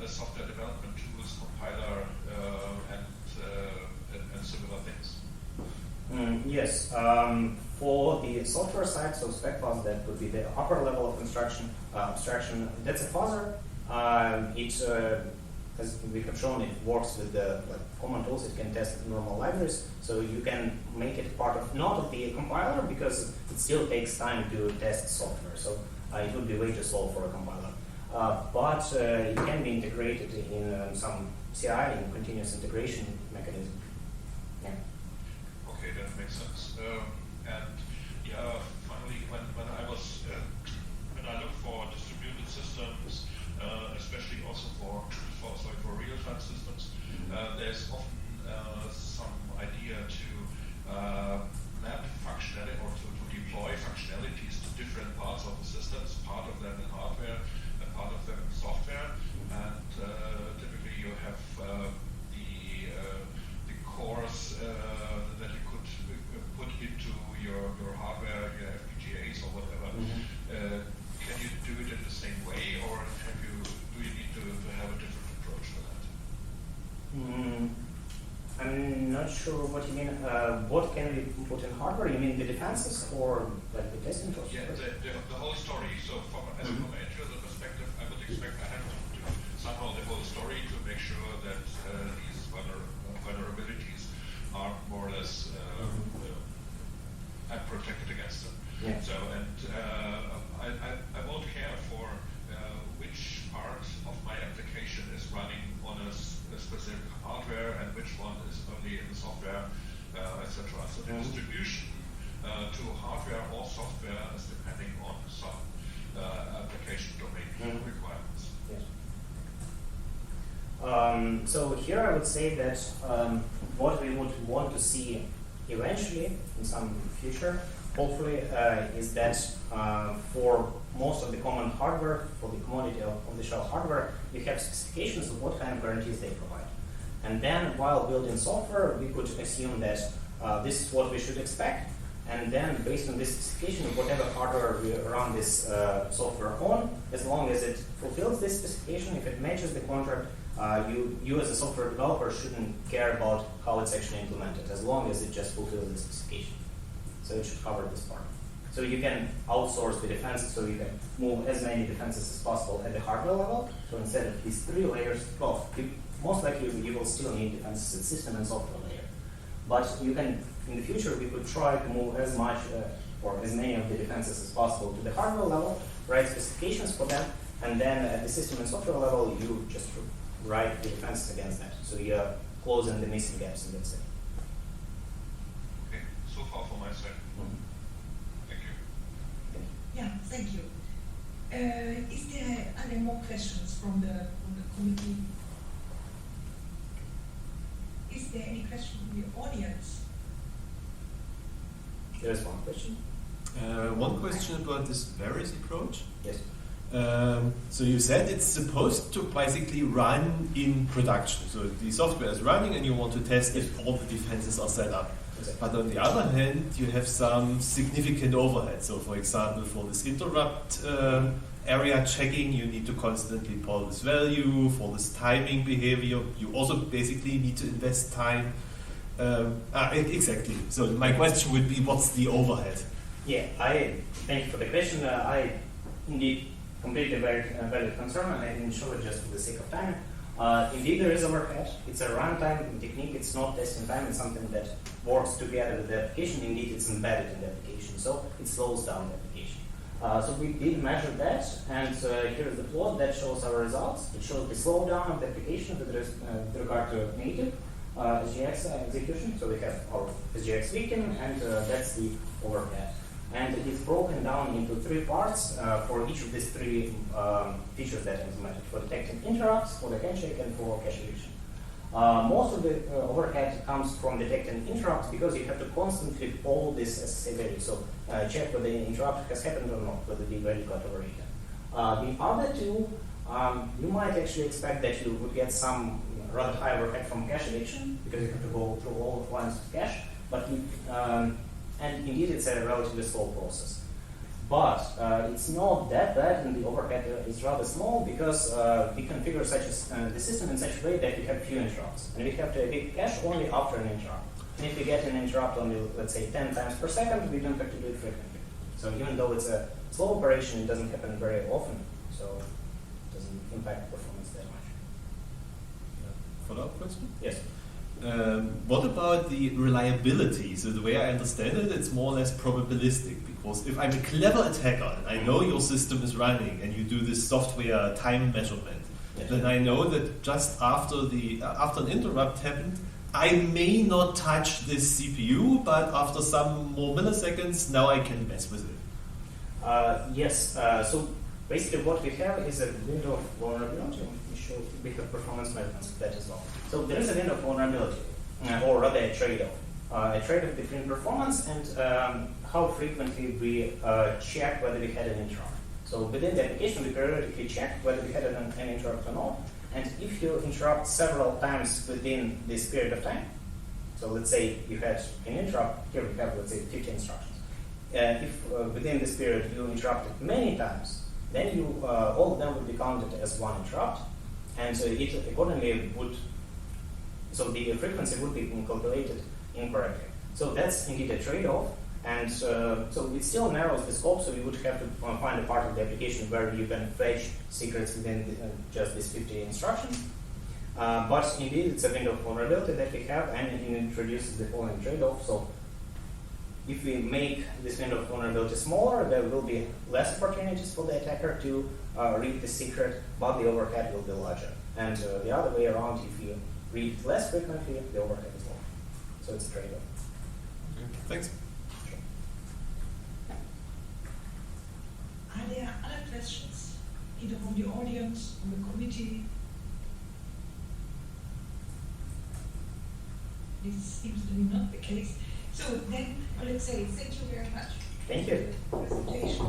the software development tools, compiler, and similar things? Yes. For the software side, so spec files, that would be the upper level of abstraction. That's a fuzzer. As we have shown, it works with the common tools. It can test normal libraries, so you can make it part of not of the compiler because it still takes time to test software. So it would be way too slow for a compiler. But it can be integrated in some CI, in continuous integration mechanism. Yeah. Okay, that makes sense. And yeah, finally, when I look for distributed systems, especially also for real-time systems, there's often some idea to map functionality or to deploy functionalities to different parts of the systems, part of them in hardware and part of them in software. And typically you have the cores that you could put into your hardware, your FPGAs or whatever. Can you do it in the same way, or do you need to have a different approach for that? I'm not sure what you mean. What can we put in hardware? You mean the defenses or like the testing tools? Yeah, the whole story. So from an end user perspective, I would expect I have to do somehow the whole story to make sure that these vulnerabilities are more or less I'm protected against them. Yeah. So, and I won't care for which part of my application is running on a specific hardware and which one is only in the software, etc. So the distribution to hardware or software is depending on some application domain requirements. Yes. So here I would say that what we would want to see eventually in some future, hopefully, is that for most of the common hardware, for the commodity of the shelf hardware, we have specifications of what kind of guarantees they provide. And then while building software, we could assume that this is what we should expect. And then based on this specification, whatever hardware we run this software on, as long as it fulfills this specification, if it matches the contract, you as a software developer shouldn't care about how it's actually implemented, as long as it just fulfills the specification. So it should cover this part. So you can outsource the defense, so you can move as many defenses as possible at the hardware level. So instead of these 3 layers, well, most likely you will still need defenses at system and software layer. But you can, in the future, we could try to move as much or as many of the defenses as possible to the hardware level, write specifications for them, and then at the system and software level, you just write the defenses against that. So you're closing the missing gaps, and that's it. Okay, so far from my side. Thank you. Yeah, thank you. Are there more questions from the committee? Is there any question from the audience? There is one question. One question about this Varus approach. Yes. So you said it's supposed to basically run in production. So the software is running and you want to test if all the defenses are set up. Exactly. But on the other hand, you have some significant overhead. So for example, for this interrupt area checking, you need to constantly pull this value. For this timing behavior, you also basically need to invest time. Exactly. So my question would be, what's the overhead? Yeah, I thank you for the question. I indeed completely valid concern, and I didn't show it just for the sake of time. Indeed, there is overhead. It's a runtime technique. It's not testing time. It's something that works together with the application. Indeed, it's embedded in the application, so it slows down the application. So we did measure that, and here is the plot that shows our results. It shows the slowdown of the application with regard to native SGX execution. So we have our SGX weekend, and that's the overhead. And it is broken down into 3 parts for each of these 3 features that I implemented: for detecting interrupts, for the handshake, and for cache eviction. Most of the overhead comes from detecting interrupts because you have to constantly poll this SSA value. So check whether the interrupt has happened or not, whether the value got overwritten. The other 2, you might actually expect that you would get some rather high overhead from cache eviction because you have to go through all the lines of cache. But and indeed, it's a relatively slow process. But it's not that bad, and the overhead is rather small because we configure the system in such a way that we have few interrupts. And we have to evict cache only after an interrupt. And if we get an interrupt only, let's say, 10 times per second, we don't have to do it frequently. So even though it's a slow operation, it doesn't happen very often. So it doesn't impact performance that much. Follow-up question? Yes. What about the reliability? So the way I understand it, it's more or less probabilistic, because if I'm a clever attacker and I know your system is running and you do this software time measurement, then I know that just after an interrupt happened, I may not touch this CPU, but after some more milliseconds, now I can mess with it. Yes. So basically what we have is a window of vulnerability. We have performance measurements of that as well. So there is a window of vulnerability, or rather a trade-off. A trade-off between performance and how frequently we check whether we had an interrupt. So within the application, we periodically check whether we had an interrupt or not. And if you interrupt several times within this period of time, so let's say you had an interrupt, here we have, let's say, 50 instructions. If within this period you interrupted many times, then all of them would be counted as one interrupt. And it accordingly would, so the frequency would be calculated incorrectly. So that's indeed a trade-off, and so it still narrows the scope. So you would have to find a part of the application where you can fetch secrets within just these 50 instructions. But indeed, it's a window of vulnerability that we have, and it introduces the following trade-off. So if we make this window of vulnerability smaller, there will be less opportunities for the attacker to read the secret, but the overhead will be larger. And the other way around, if you read it less frequently, the overhead is lower. So it's a trade-off. Okay. Thanks. Sure. Are there other questions, either from the audience, from the committee? This seems to be not the case. So then, let's say thank you very much. Thank you. For the presentation.